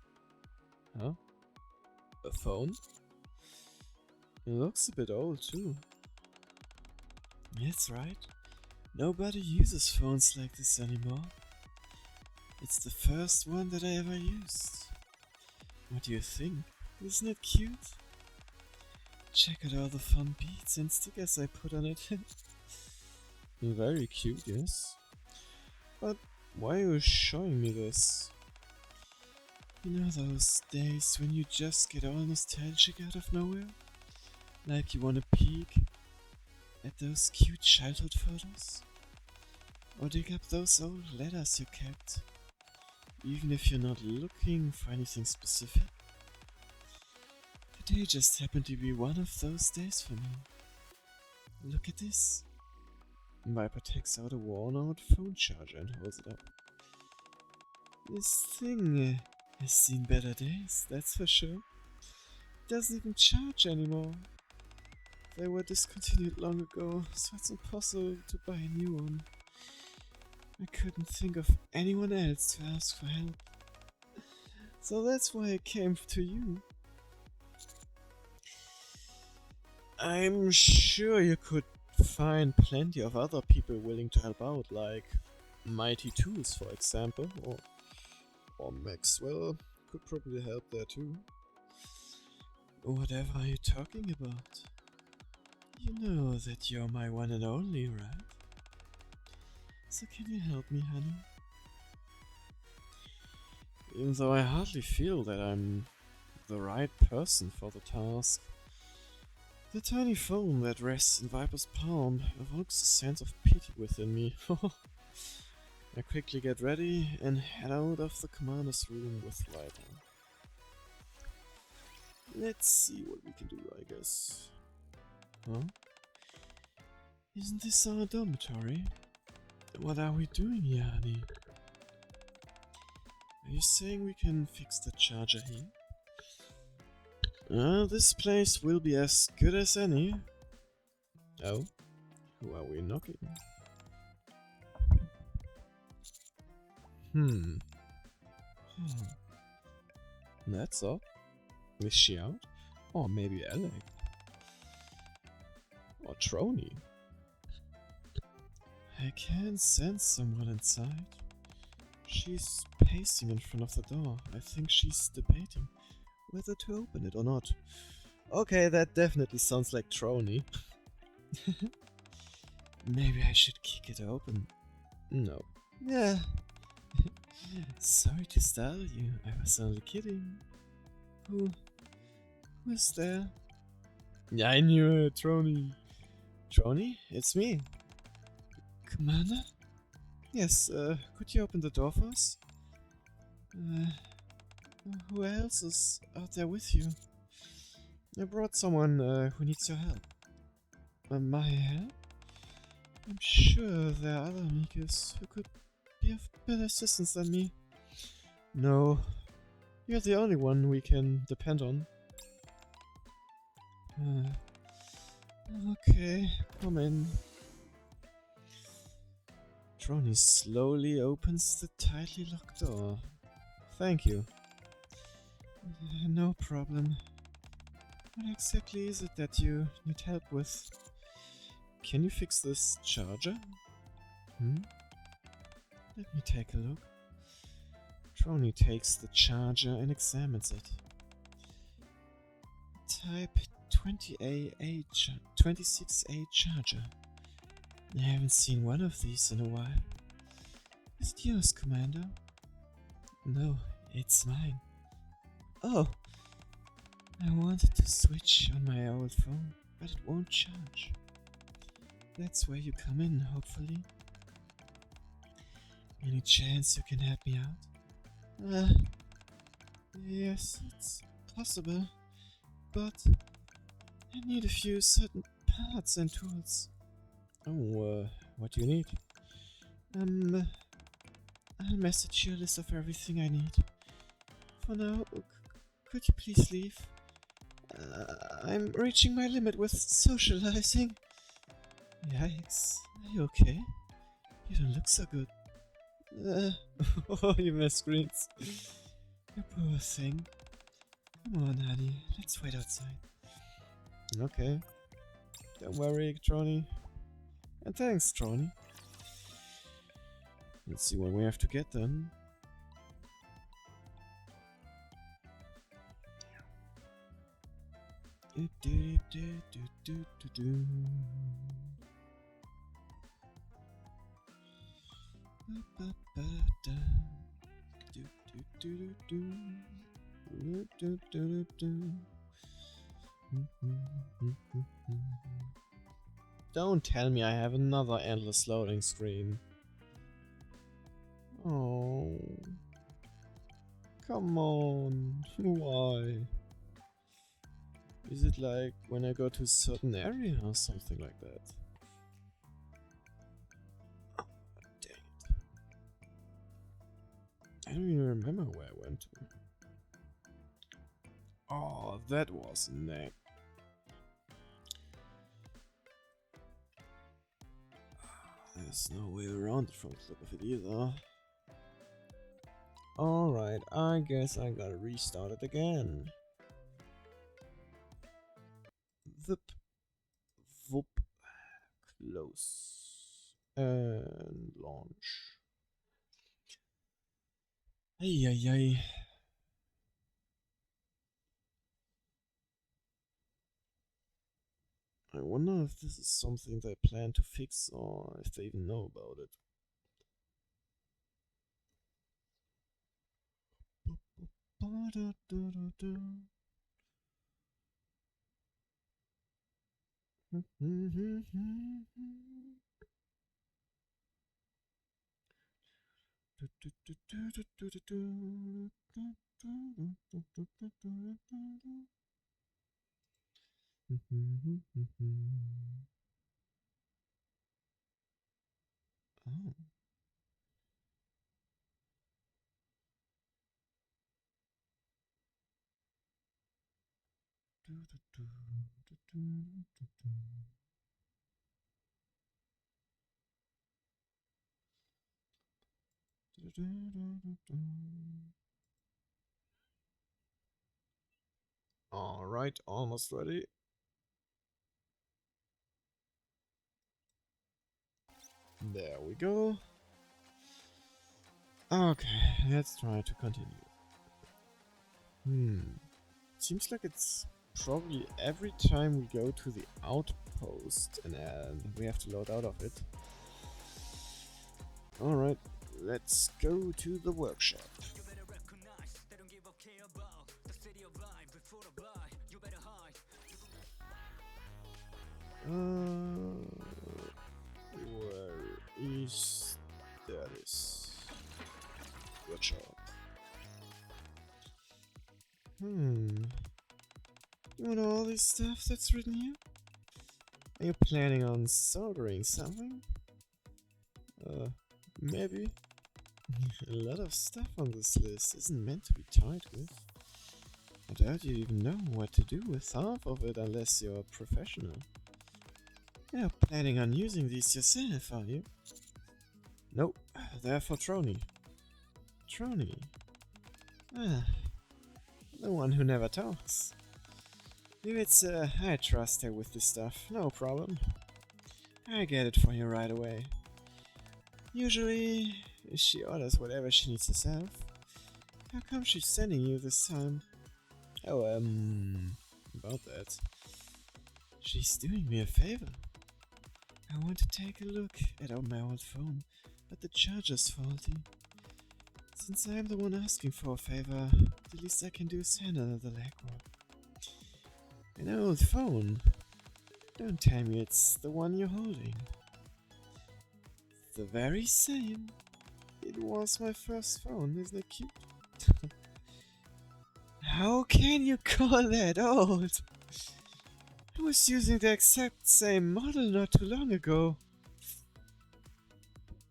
Huh? A phone? It looks a bit old too. That's right. Nobody uses phones like this anymore. It's the first one that I ever used. What do you think? Isn't it cute? Check out all the fun beads and stickers I put on it. Very cute, yes. But why are you showing me this? You know those days when you just get all nostalgic out of nowhere? Like you wanna peek at those cute childhood photos? Or dig up those old letters you kept? Even if you're not looking for anything specific? Today just happened to be one of those days for me. Look at this. Viper takes out a worn-out phone charger and holds it up. This thing has seen better days, that's for sure. It doesn't even charge anymore. They were discontinued long ago, so it's impossible to buy a new one. I couldn't think of anyone else to ask for help. So that's why I came to you. I'm sure you could find plenty of other people willing to help out, like Mighty Tools, for example, or Maxwell could probably help there too. Whatever are you talking about? You know that you're my one and only, right? So can you help me, honey? Even though I hardly feel that I'm the right person for the task, the tiny phone that rests in Viper's palm evokes a sense of pity within me. I quickly get ready and head out of the commander's room with light on. Let's see what we can do, I guess. Huh? Isn't this our dormitory? What are we doing here, honey? Are you saying we can fix the charger here? This place will be as good as any. Oh, who are we knocking? That's all. Is she out? Or maybe Alec? Or Trony? I can sense someone inside. She's pacing in front of the door. I think she's debating whether to open it or not. Okay, that definitely sounds like Trony. Maybe I should kick it open. No. Yeah. Sorry to startle you. I was only kidding. Who's there? Yeah, I knew it, Trony. Trony? It's me. Commander? Yes, could you open the door for us? Who else is out there with you? I brought someone who needs your help. My help? I'm sure there are other NIKKEs who could be of better assistance than me. No, you're the only one we can depend on. Okay, come in. Trony slowly opens the tightly locked door. Thank you. No problem. What exactly is it that you need help with? Can you fix this charger? Let me take a look. Trony takes the charger and examines it. Type 26A charger. I haven't seen one of these in a while. Is it yours, Commander? No, it's mine. Oh! I wanted to switch on my old phone, but it won't charge. That's where you come in, hopefully. Any chance you can help me out? Yes, it's possible, but I need a few certain parts and tools. Oh, what do you need? I'll message you a list of everything I need. For now, could you please leave? I'm reaching my limit with socializing. Yikes. Are you okay? You don't look so good. Oh, you mess screens. You poor thing. Come on, honey. Let's wait outside. Okay. Don't worry, Trony. And thanks, Trony. Let's see what we have to get then. Don't tell me I have another endless loading screen. Oh. Come on. Why? Is it like when I go to a certain area or something like that? Oh, dang it. I don't even remember where I went to. Oh, that was neck. There's no way around it from the look of it either. Alright, I guess I gotta restart it again. Vip. Whoop. Close. And launch. Ay ay ay. I wonder if this is something they plan to fix or if they even know about it. Oh. Alright, almost ready. There we go. Okay, let's try to continue. Seems like it's probably every time we go to the outpost and we have to load out of it. Alright, let's go to the workshop. Where is this workshop? You want all this stuff that's written here? Are you planning on soldering something? Maybe. A lot of stuff on this list isn't meant to be tied with. I doubt you even know what to do with half of it unless you're a professional. You're planning on using these yourself, are you? Nope, they're for Trony. Trony? Ah, the one who never talks. I trust her with this stuff, no problem. I get it for you right away. Usually, she orders whatever she needs herself. How come she's sending you this time? Oh, about that. She's doing me a favor. I want to take a look at my old phone, but the charger's faulty. Since I'm the one asking for a favor, the least I can do is handle the legwork. An old phone? Don't tell me it's the one you're holding. The very same. It was my first phone, isn't it cute? How can you call that old? I was using the exact same model not too long ago.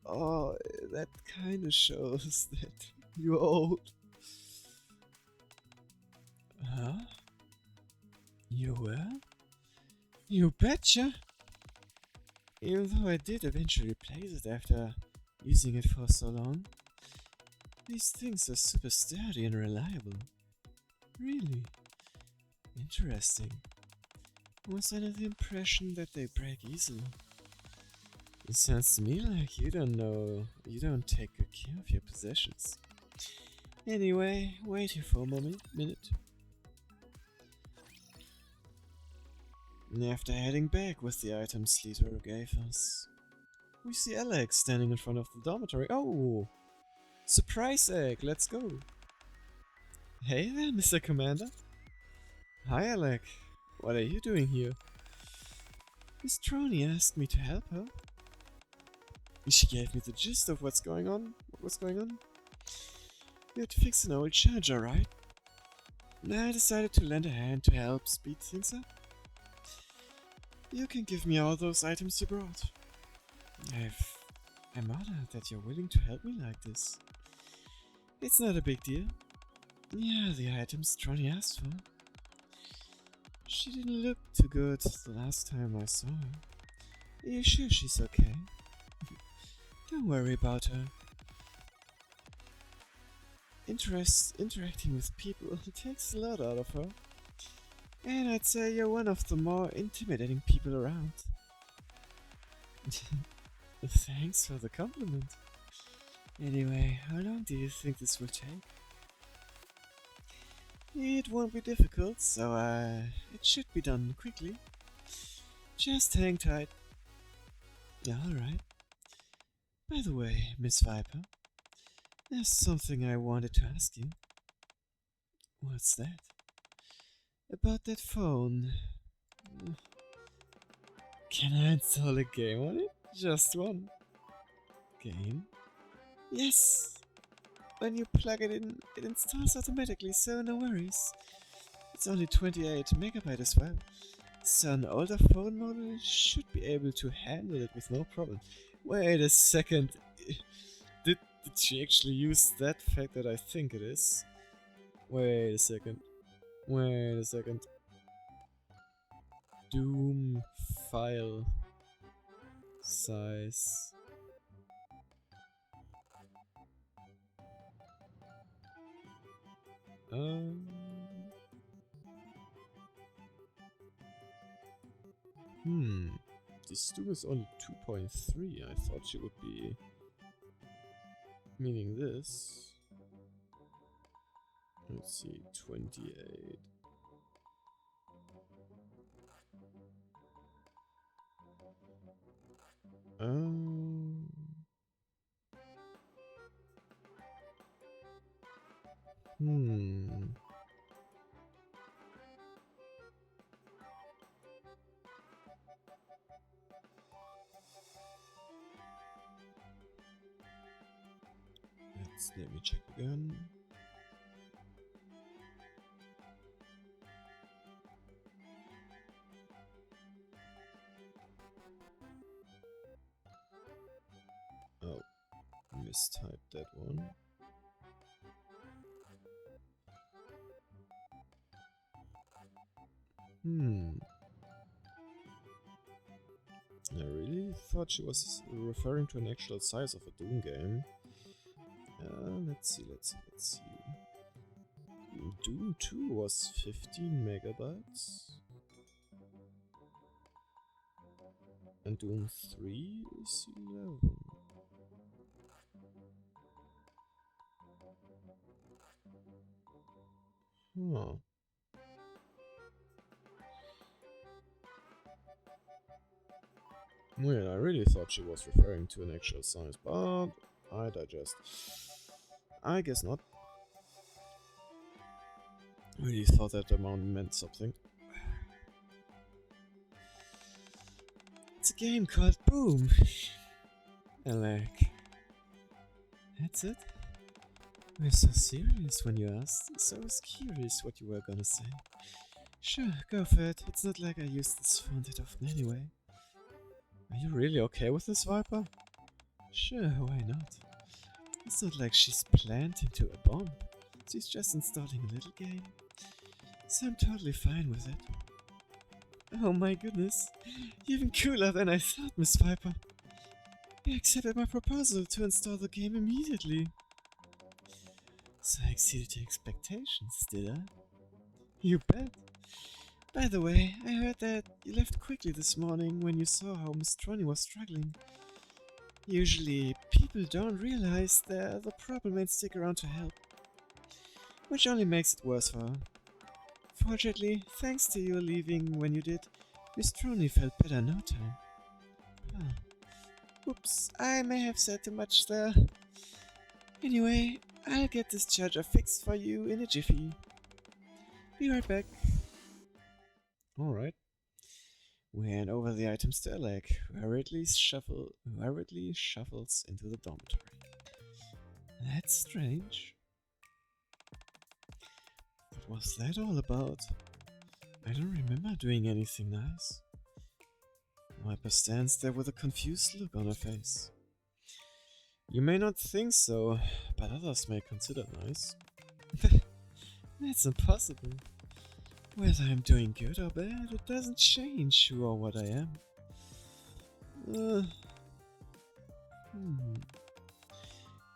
Oh, that kinda shows that you're old. Huh? You were? You betcha! Even though I did eventually replace it after using it for so long. These things are super sturdy and reliable. Really interesting. I was under the impression that they break easily. It sounds to me like you don't take good care of your possessions. Anyway, wait here for a minute. And after heading back with the items Leader gave us, we see Alex standing in front of the dormitory. Oh! Surprise egg, let's go! Hey there, Mr. Commander. Hi, Alec. What are you doing here? Miss Trony asked me to help her. She gave me the gist of what's going on. What was going on? We had to fix an old charger, right? And I decided to lend a hand to help speed things up. You can give me all those items you brought. I'm honored that you're willing to help me like this. It's not a big deal. Yeah, the items Trony asked for. She didn't look too good the last time I saw her. Are you sure she's okay? Don't worry about her. Interacting with people takes a lot out of her. And I'd say you're one of the more intimidating people around. Thanks for the compliment. Anyway, how long do you think this will take? It won't be difficult, so it should be done quickly. Just hang tight. Alright. By the way, Miss Viper, there's something I wanted to ask you. What's that? About that phone. Can I install a game on it? Just one. Game? Yes! When you plug it in, it installs automatically, so no worries. It's only 28 megabyte as well, so an older phone model should be able to handle it with no problem. Wait a second. Did she actually use that fact that I think it is? Wait a second. Doom file size. This Doom is only 2.3. I thought she would be meaning this. Let's see, 28. Let me check again. Oh, mistyped that one. I really thought she was referring to an actual size of a Doom game. Let's see. Doom 2 was 15 megabytes. And Doom 3 is 11. Huh. Well, I really thought she was referring to an actual size, but I digest. I guess not. Really thought that amount meant something. It's a game called Boom. Alec. That's it? We're so serious when you asked, so I was curious what you were gonna say. Sure, go for it. It's not like I use this phone that often anyway. Are you really okay with this, Viper? Sure, why not? It's not like she's planting to a bomb. She's just installing a little game. So I'm totally fine with it. Oh my goodness. You're even cooler than I thought, Miss Viper. You accepted my proposal to install the game immediately. So I exceeded your expectations, did I? You bet. By the way, I heard that you left quickly this morning when you saw how Miss Trony was struggling. Usually, people don't realize they're the problem and stick around to help, which only makes it worse for her. Fortunately, thanks to you leaving when you did, Miss Trony felt better in no time. Oops, I may have said too much there. Anyway, I'll get this charger fixed for you in a jiffy. Be right back. Alright. We hand over the items to Alec, who hurriedly shuffles into the dormitory. That's strange. What was that all about? I don't remember doing anything nice. Viper stands there with a confused look on her face. You may not think so, but others may consider nice. That's impossible. Whether I'm doing good or bad, it doesn't change who or what I am.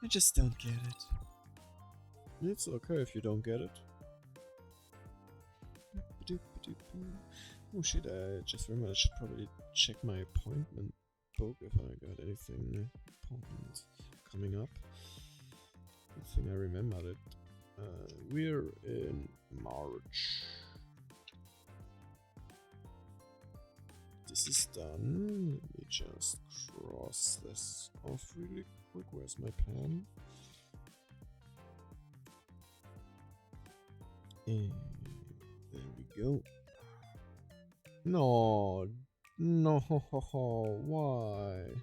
I just don't get it. It's okay if you don't get it. Oh shit, I just remembered I should probably check my appointment book if I got anything important coming up. Good thing I remembered it. We're in March. This is done. Let me just cross this off really quick. Where's my pen? And there we go. No, why?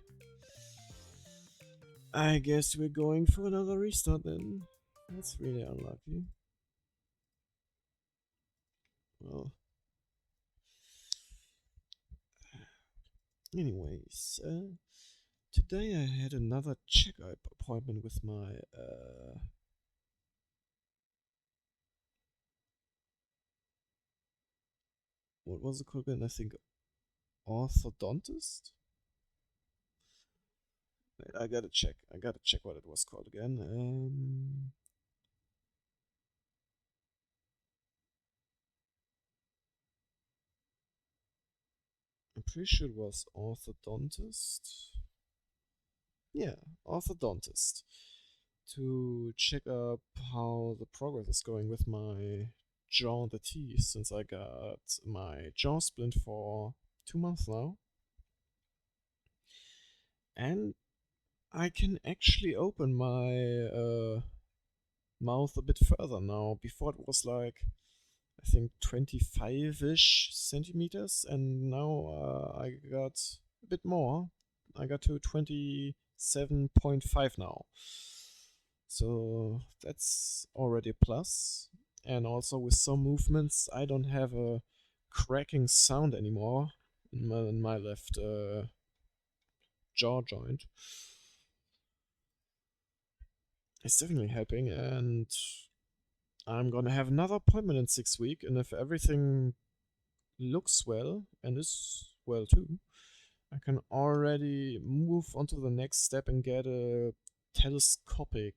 I guess we're going for another restart then. That's really unlucky. Well, anyways, today I had another checkup appointment with my what was it called again? I think orthodontist. Wait, I gotta check what it was called again. I'm pretty sure it was orthodontist. Yeah, orthodontist. To check up how the progress is going with my jaw and the teeth, since I got my jaw splint for 2 months now. And I can actually open my mouth a bit further now. Before it was like, I think 25-ish centimeters, and now I got a bit more. I got to 27.5 now. So that's already a plus. And also with some movements, I don't have a cracking sound anymore in my left jaw joint. It's definitely helping, and I'm gonna have another appointment in 6 weeks, and if everything looks well, and is well too, I can already move on to the next step and get a telescopic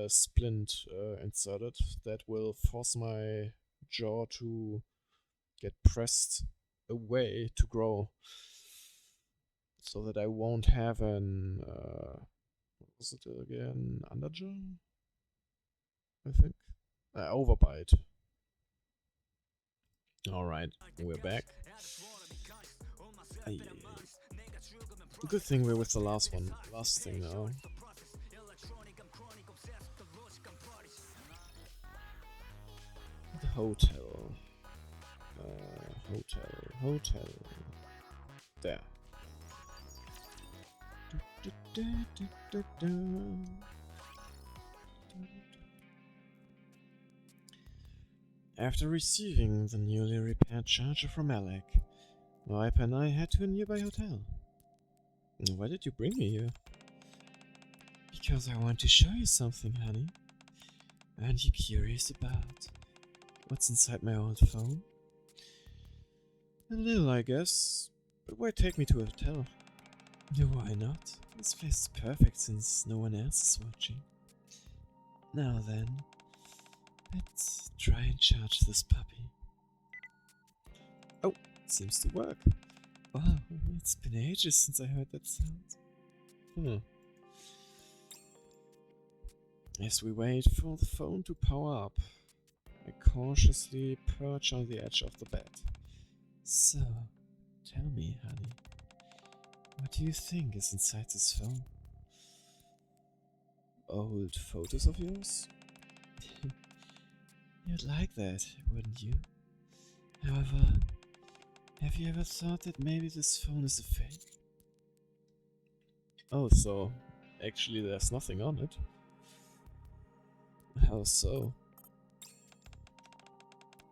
splint inserted that will force my jaw to get pressed away to grow, so that I won't have an what was it again? Underjaw, I think. Overbite. Alright, we're back. Good thing we're with the last thing now. The hotel. Hotel. There. After receiving the newly repaired charger from Alec, Viper and I head to a nearby hotel. Why did you bring me here? Because I want to show you something, honey. Aren't you curious about what's inside my old phone? A little, I guess. But why take me to a hotel? Why not? This place is perfect since no one else is watching. Now then, let's try and charge this puppy. Oh, seems to work. Wow, it's been ages since I heard that sound. As we wait for the phone to power up, I cautiously perch on the edge of the bed. So, tell me, honey, what do you think is inside this phone? Old photos of yours? You'd like that, wouldn't you? However, have you ever thought that maybe this phone is a fake? Oh, so actually there's nothing on it. How so?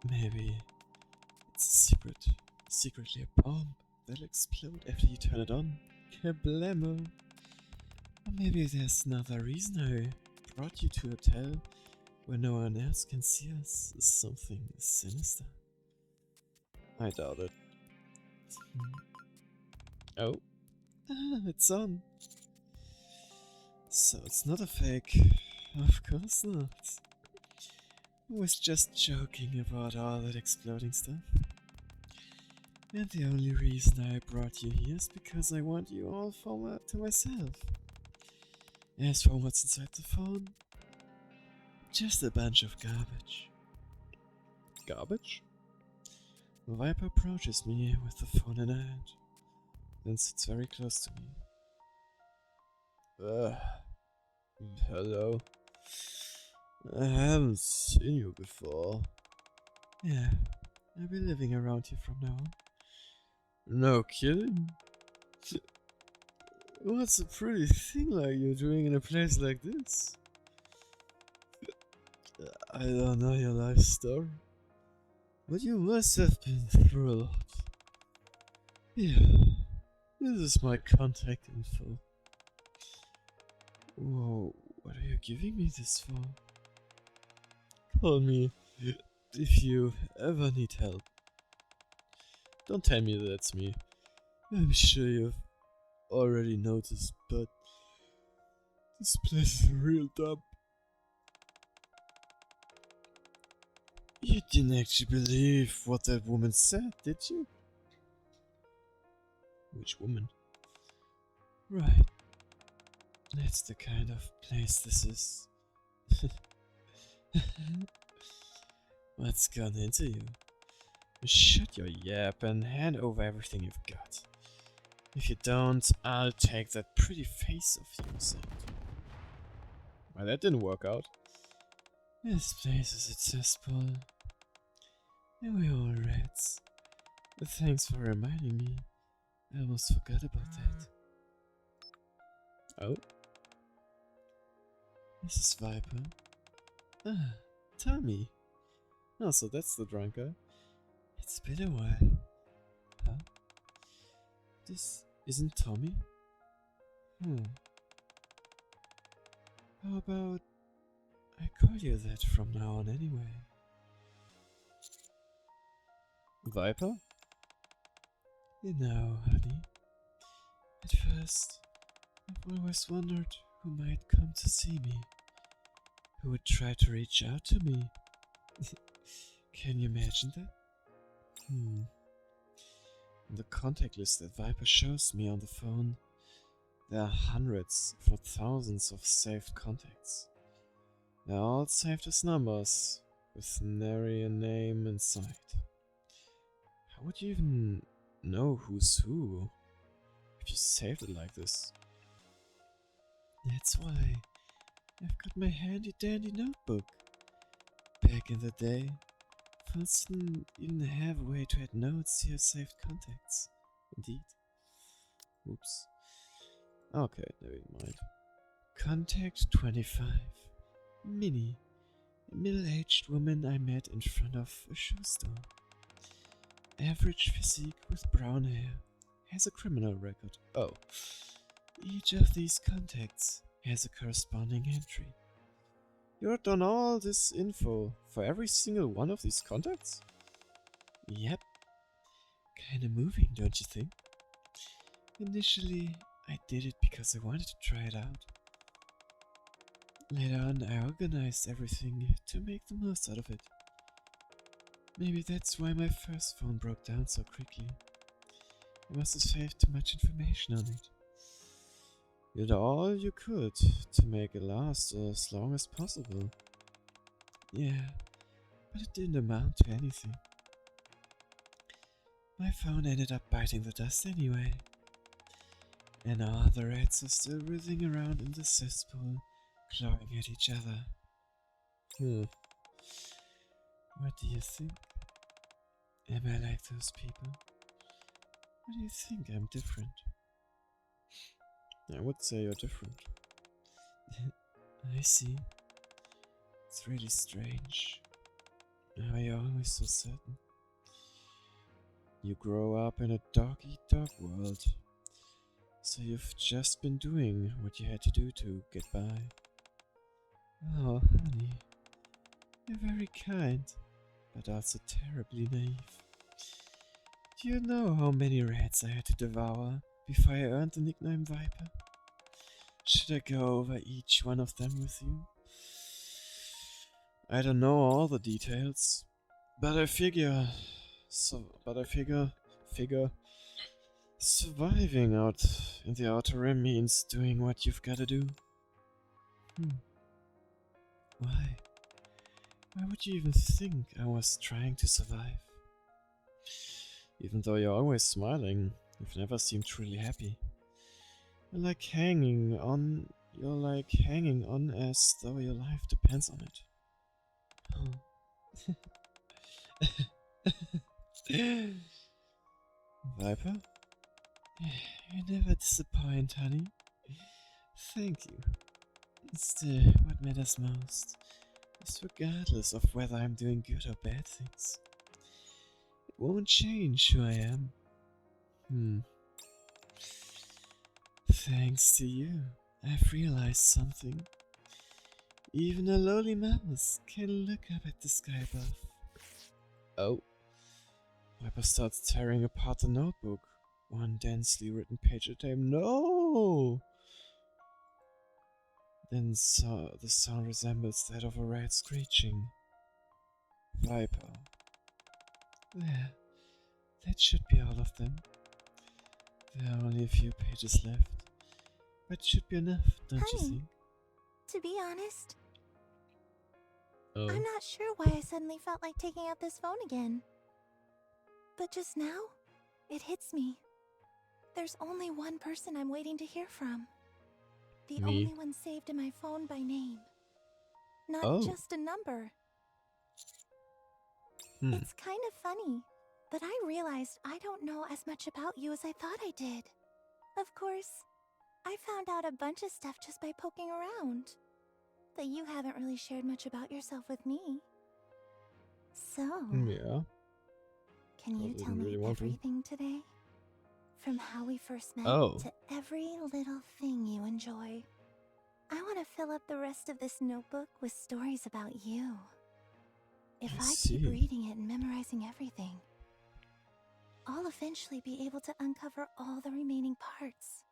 Maybe it's secretly a bomb that'll explode after you turn it on. Kablamo! Or maybe there's another reason I brought you to a hotel where no one else can see us. Is something sinister? I doubt it. Oh. It's on. So it's not a fake. Of course not. I was just joking about all that exploding stuff. And the only reason I brought you here is because I want you all to myself. As for what's inside the phone, just a bunch of garbage. Garbage? Viper approaches me with the phone in her hand, then sits very close to me. Hello. I haven't seen you before. Yeah, I'll be living around here from now on. No kidding? What's a pretty thing like you're doing in a place like this? I don't know your life story, but you must have been through a lot. Yeah, this is my contact info. Whoa, what are you giving me this for? Call me if you ever need help. Don't tell me that's me. I'm sure you've already noticed, but this place is a real dump. You didn't actually believe what that woman said, did you? Which woman? Right. That's the kind of place this is. What's gone into you? Shut your yap and hand over everything you've got. If you don't, I'll take that pretty face of yours out. Well, that didn't work out. This place is a cesspool. And we're all rats. But thanks for reminding me. I almost forgot about that. Oh? This is Viper. Ah, Tommy. Oh, so that's the drunk guy. It's been a while. Huh? This isn't Tommy? How about I call you that from now on anyway? Viper? You know, honey, at first, I've always wondered who might come to see me, who would try to reach out to me. Can you imagine that? In the contact list that Viper shows me on the phone, there are hundreds, if not thousands, of saved contacts. They're all saved as numbers, with nary a name in sight. How would you even know who's who if you saved it like this? That's why I've got my handy dandy notebook. Back in the day, phones didn't even have a way to add notes to your saved contacts. Indeed. Oops. Okay, never mind. Contact 25. Minnie. A middle-aged woman I met in front of a shoe store. Average physique with brown hair. Has a criminal record. Oh. Each of these contacts has a corresponding entry. You wrote down all this info for every single one of these contacts? Yep. Kinda moving, don't you think? Initially, I did it because I wanted to try it out. Later on, I organized everything to make the most out of it. Maybe that's why my first phone broke down so quickly. I must have saved too much information on it. You did all you could to make it last as long as possible. Yeah, but it didn't amount to anything. My phone ended up biting the dust anyway. And all the rats are still writhing around in the cesspool, clawing at each other. What do you think? Am I like those people? Or do you think I'm different? I would say you're different. I see. It's really strange. How you're always so certain. You grow up in a dog-eat-dog world. So you've just been doing what you had to do to get by. Oh, honey. You're very kind, but also terribly naive. Do you know how many rats I had to devour before I earned the nickname Viper? Should I go over each one of them with you? I don't know all the details, but I figure surviving out in the Outer Rim means doing what you've gotta do. Why? Why would you even think I was trying to survive? Even though you're always smiling, you've never seemed truly happy. You're like hanging on as though your life depends on it. Viper? You never disappoint, honey. Thank you. Still, what matters most is regardless of whether I'm doing good or bad things. It won't change who I am. Thanks to you, I've realized something. Even a lowly mouse can look up at the sky above. Oh. Viper starts tearing apart the notebook. One densely written page at a time. No! Then the sound resembles that of a rat screeching. Viper. There. That should be all of them. There are only a few pages left. But it should be enough, don't you think? To be honest, Oh. I'm not sure why I suddenly felt like taking out this phone again. But just now, it hits me. There's only one person I'm waiting to hear from. The Me. only one saved in my phone by name. Not just a number. It's kind of funny, but I realized I don't know as much about you as I thought I did. Of course, I found out a bunch of stuff just by poking around. But you haven't really shared much about yourself with me. So, Yeah. can you Probably tell me really want to. everything today? From how we first met to every little thing you enjoy. I want to fill up the rest of this notebook with stories about you. If I keep reading it and memorizing everything, I'll eventually be able to uncover all the remaining parts.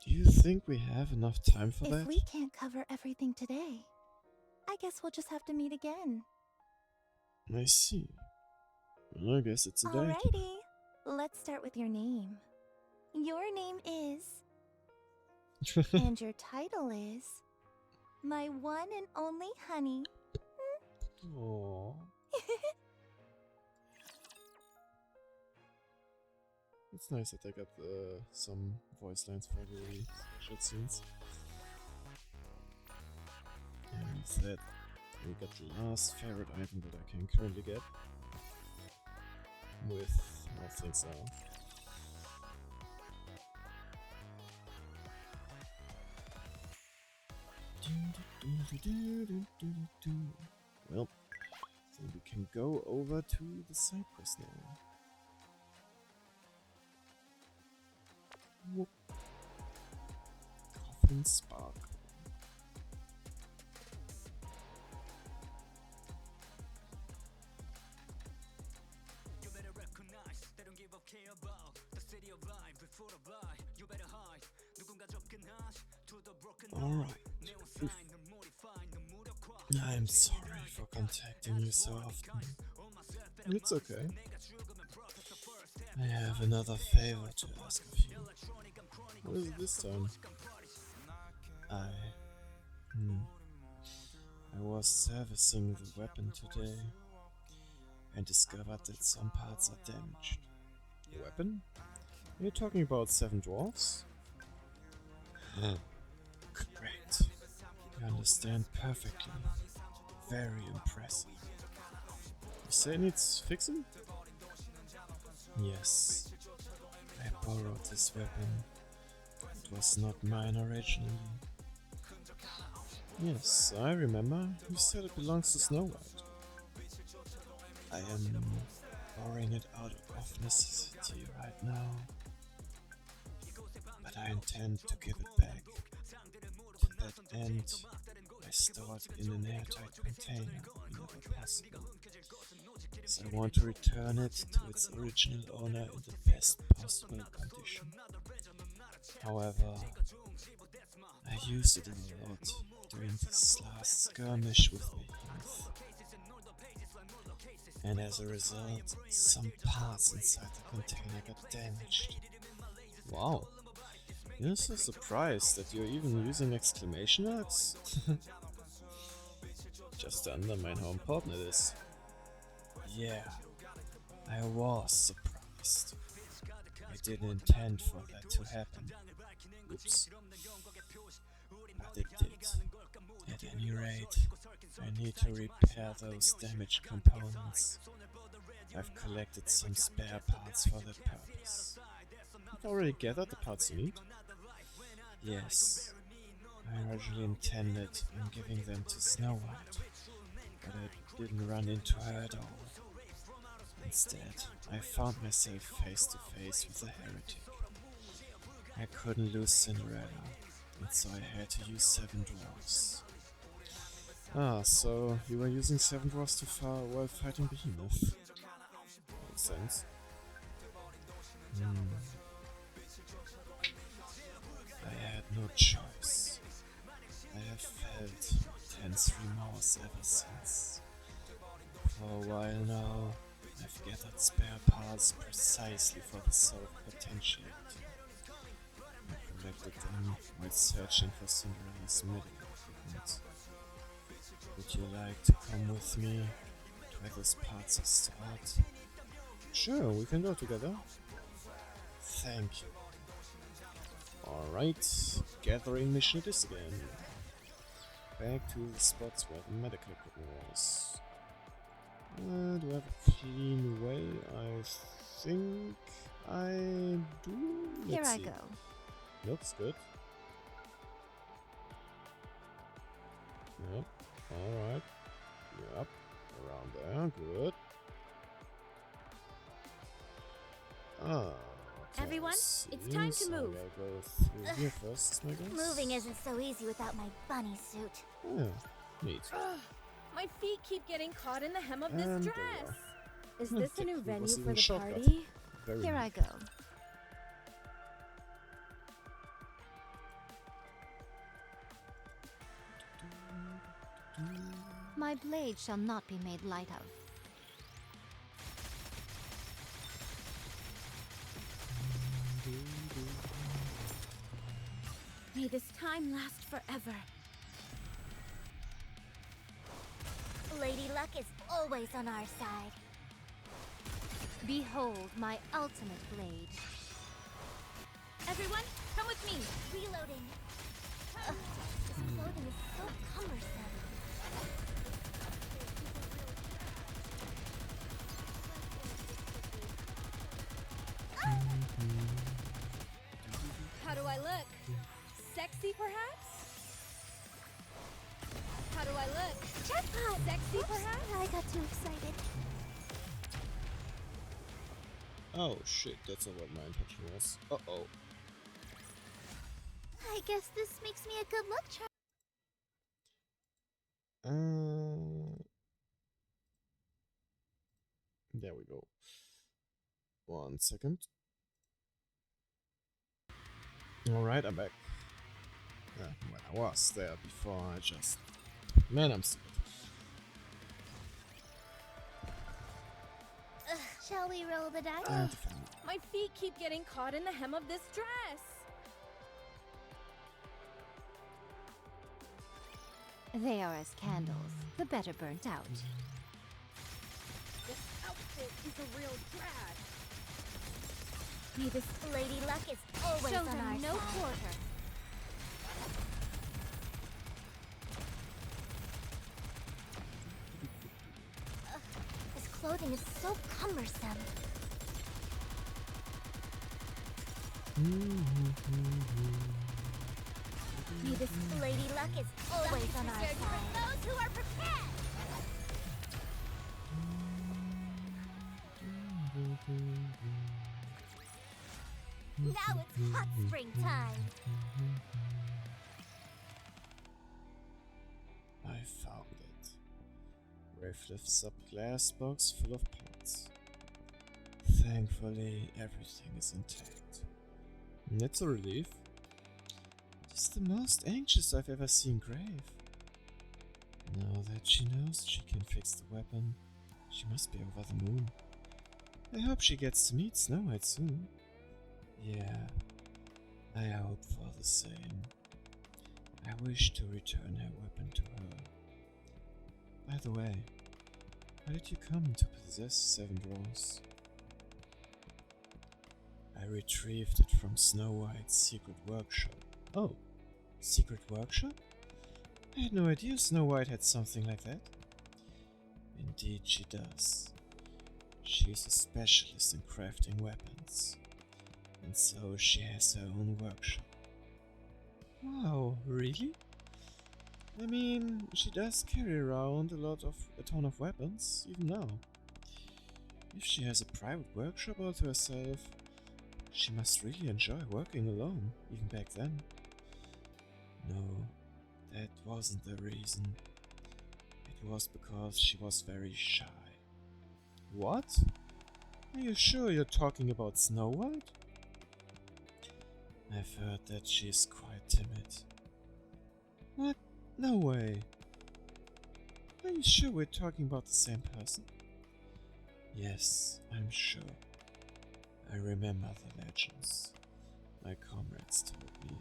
Do you think we have enough time for that? If we can't cover everything today, I guess we'll just have to meet again. I see. Well, I guess it's a date. Alrighty, let's start with your name. Your name is... and your title is... My One and Only Honey. Aww. It's nice that I got some voice lines for the special scenes. And with that, we got the last favorite item that I can currently get. With more things now. Well, then we can go over to the side quest now. Whoop. Coffin Spark. Alright. I'm sorry for contacting you so often. It's okay. I have another favor to ask of you. What is it this time? I was servicing the weapon today and discovered that some parts are damaged. A weapon? Are you talking about 7 dwarfs? Great. You understand perfectly. Very impressive. You say it needs fixing? Yes. I borrowed this weapon. It was not mine originally. Yes, I remember. You said it belongs to Snow White. I am borrowing it out of necessity right now. But I intend to give it back. To that end, I store it in an airtight container whenever possible. As I want to return it to its original owner in the best possible condition. However, I used it a lot during this last skirmish with Behemoth. And as a result, some parts inside the container got damaged. Wow. You're so surprised that you're even using exclamation marks? Just to undermine how important it is. Yeah, I was surprised. I didn't intend for that to happen. Oops. But it did. At any rate, I need to repair those damaged components. I've collected some spare parts for that purpose. You've already gathered the parts you need? Yes. I originally intended on giving them to Snow White, but I didn't run into her at all. Instead, I found myself face to face with a heretic. I couldn't lose Cinderella, and so I had to use 7 dwarfs. Ah, so you were using 7 dwarfs to far while fighting Behemoth. Makes sense. I had no choice. I have felt tense remorse ever since. For a while now, I've gathered spare parts precisely for the self-potentiality. I collected them while searching for Cinderella's medical equipment. Would you like to come with me to where those parts are stored? Sure, we can go together. Thank you. Alright, gathering mission it is again. Back to the spots where the medical equipment was. Do I have a clean way? I think I do. Here I see. go. Looks good. Yep. Alright. Yep. Around there. Good. Ah. Okay, Everyone, it's time to move. I gotta go through here first, I guess. Moving isn't so easy without my bunny suit. Yeah. Neat. My feet keep getting caught in the hem of this And there dress. we Is this a new Technically, venue was for even the a shortcut. party? Very Here I neat. go. My blade shall not be made light of. May this time last forever. Lady Luck is always on our side. Behold my ultimate blade. Everyone, come with me. Reloading. Ugh, this clothing is so cumbersome. How do I look? Sexy, perhaps? How do I look? Jackpot! Sexy, Oops, perhaps? I got too excited. Oh shit, that's not what my intention was. Uh-oh. I guess this makes me a good luck charm. There we go. 1 second. Alright, I'm back. Well, I was there before, I just... Man, I'm stupid. Shall we roll the dice? Defend. My feet keep getting caught in the hem of this dress. They are as candles, the better burnt out. This outfit is a real drag. May this Lady Luck is always Show on them our no side. quarter. This clothing is so cumbersome. May this Lady Luck is always on our side. For those who are prepared. Now it's hot springtime. I found it. Rafe lifts up glass box full of parts. Thankfully, everything is intact. That's a relief. It is the most anxious I've ever seen Grave. Now that she knows she can fix the weapon, she must be over the moon. I hope she gets to meet Snow White soon. Yeah, I hope for the same. I wish to return her weapon to her. By the way, how did you come to possess 7 dwarfs? I retrieved it from Snow White's secret workshop. Oh, secret workshop? I had no idea Snow White had something like that. Indeed she does. She is a specialist in crafting weapons. And so she has her own workshop. Wow, really? I mean, she does carry around a ton of weapons, even now. If she has a private workshop all to herself, she must really enjoy working alone, even back then. No, that wasn't the reason. It was because she was very shy. What? Are you sure you're talking about Snow White? I've heard that she is quite timid. What? No way. Are you sure we're talking about the same person? Yes, I'm sure. I remember the legends. My comrades told me.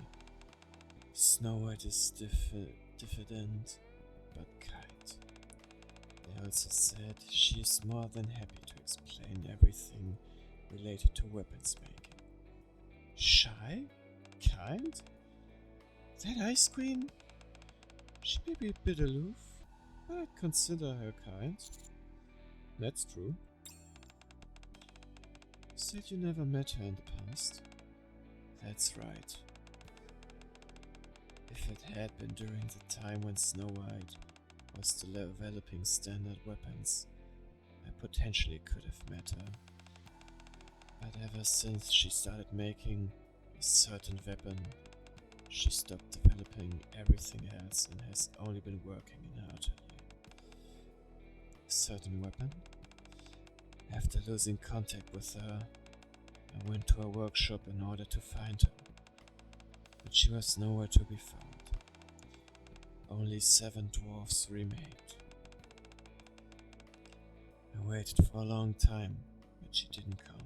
Snow White is diffident, but kind. They also said she is more than happy to explain everything related to weapons making. Shy? Kind? That Ice Queen? She may be a bit aloof, but I'd consider her kind. That's true. You said you never met her in the past. That's right. If it had been during the time when Snow White was developing standard weapons, I potentially could have met her. But ever since she started making a certain weapon, she stopped developing everything else and has only been working in her atelier. A certain weapon? After losing contact with her, I went to her workshop in order to find her, but she was nowhere to be found. Only 7 dwarfs remained. I waited for a long time, but she didn't come.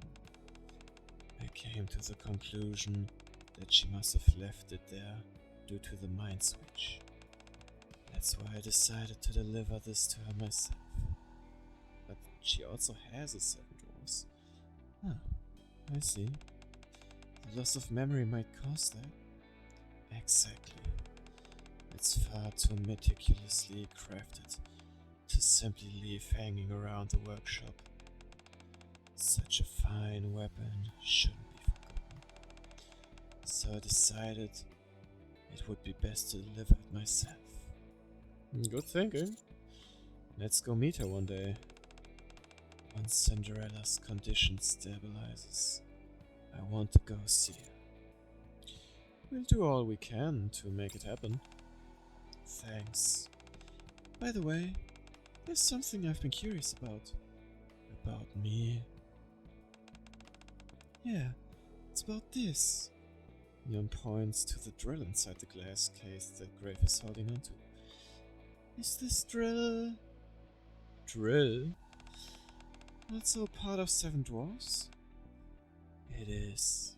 I came to the conclusion that she must have left it there due to the mind switch. That's why I decided to deliver this to her myself. But she also has a 7 dwarfs. Ah, I see. The loss of memory might cause that. Exactly. It's far too meticulously crafted to simply leave hanging around the workshop. Such a fine weapon shouldn't be forgotten. So I decided it would be best to deliver it myself. Good thinking. Let's go meet her one day. Once Cinderella's condition stabilizes, I want to go see her. We'll do all we can to make it happen. Thanks. By the way, there's something I've been curious about. About me. Yeah, it's about this. Leon points to the drill inside the glass case that Grave is holding onto. Is this drill also part of Seven Dwarfs? It is.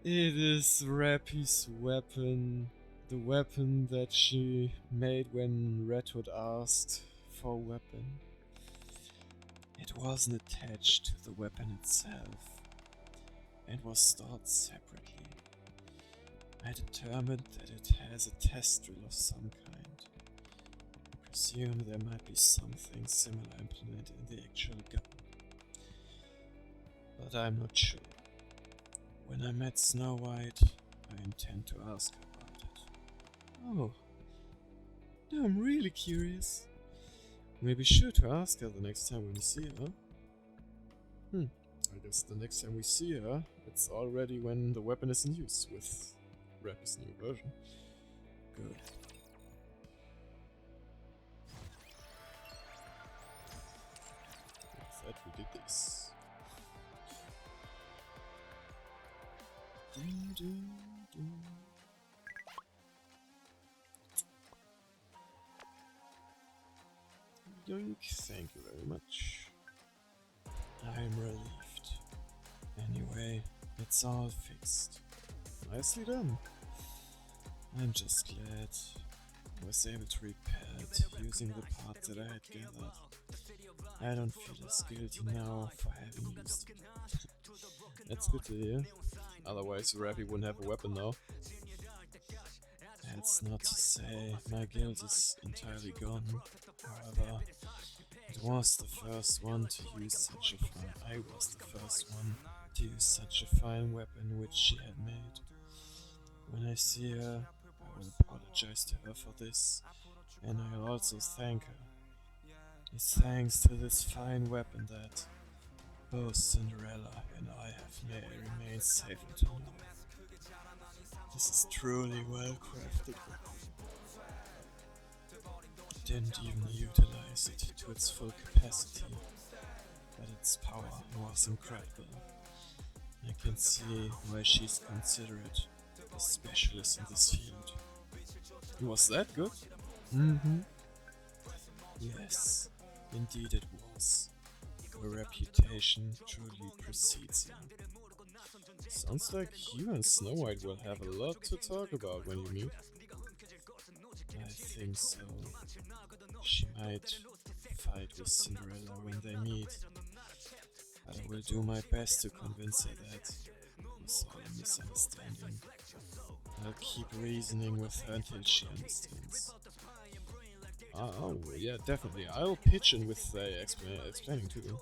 It is Rappy's weapon. The weapon that she made when Red Hood asked for a weapon. It wasn't attached to the weapon itself. It was stored separately. I determined that it has a test drill of some kind. I presume there might be something similar implemented in the actual gun. But I'm not sure. When I met Snow White, I intend to ask her about it. Oh, now I'm really curious. We'll be sure to ask her the next time we see her. I guess the next time we see her, it's already when the weapon is in use with Rappy's new version. Good. I thought we did this. Yoink, thank you very much. I'm relieved. Anyway, it's all fixed. Nicely done. I'm just glad I was able to repair it using the parts that I had gathered. I don't feel as guilty now for having used it. That's good to hear. Otherwise, Rappy wouldn't have a weapon now. That's not to say my guilt is entirely gone. However, it was the first one to use such a fine. I was the first one to use such a fine weapon which she had made. When I see her, I will apologize to her for this, and I'll also thank her. It's thanks to this fine weapon that both Cinderella and I have remained safe until now. This is truly well crafted. Didn't even utilize it to its full capacity, but its power was incredible. I can see why she's considered a specialist in this field. Was that good? Yes, indeed it was. Her reputation truly precedes her. Sounds like you and Snow White will have a lot to talk about when you meet. I think so. She might fight with Cinderella when they meet, but I will do my best to convince her that it was all a misunderstanding. I'll keep reasoning with her until she understands. Oh, yeah, definitely. I'll pitch in with explaining too.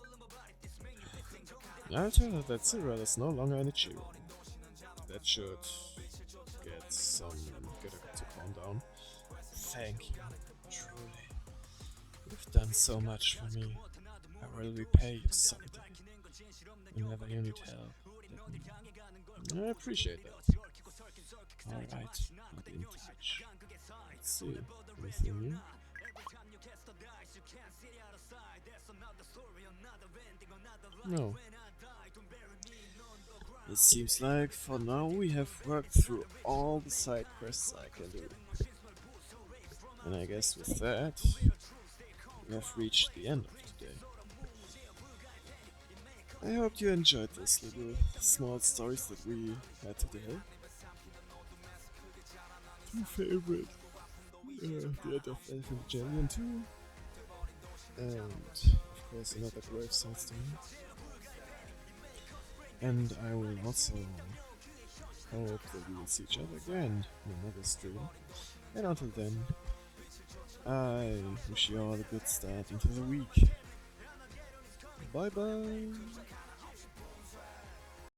I'll tell her that Cinderella's no longer an Ichiro. That should get her to calm down. Thank you, truly. You've done so much for me. I will repay you someday. Whenever you need help, let me know. I appreciate that. Alright, I'll be in touch. Let's see. Anything new? No. It seems like for now we have worked through all the side quests I can do. And I guess with that, we have reached the end of today. I hope you enjoyed this little small stories that we had today. My favorite, the end of Evangelion 2, and of course another Grave side story. And I will also hope that we will see each other again in another stream. And until then, I wish you all a good start into the week. Bye bye!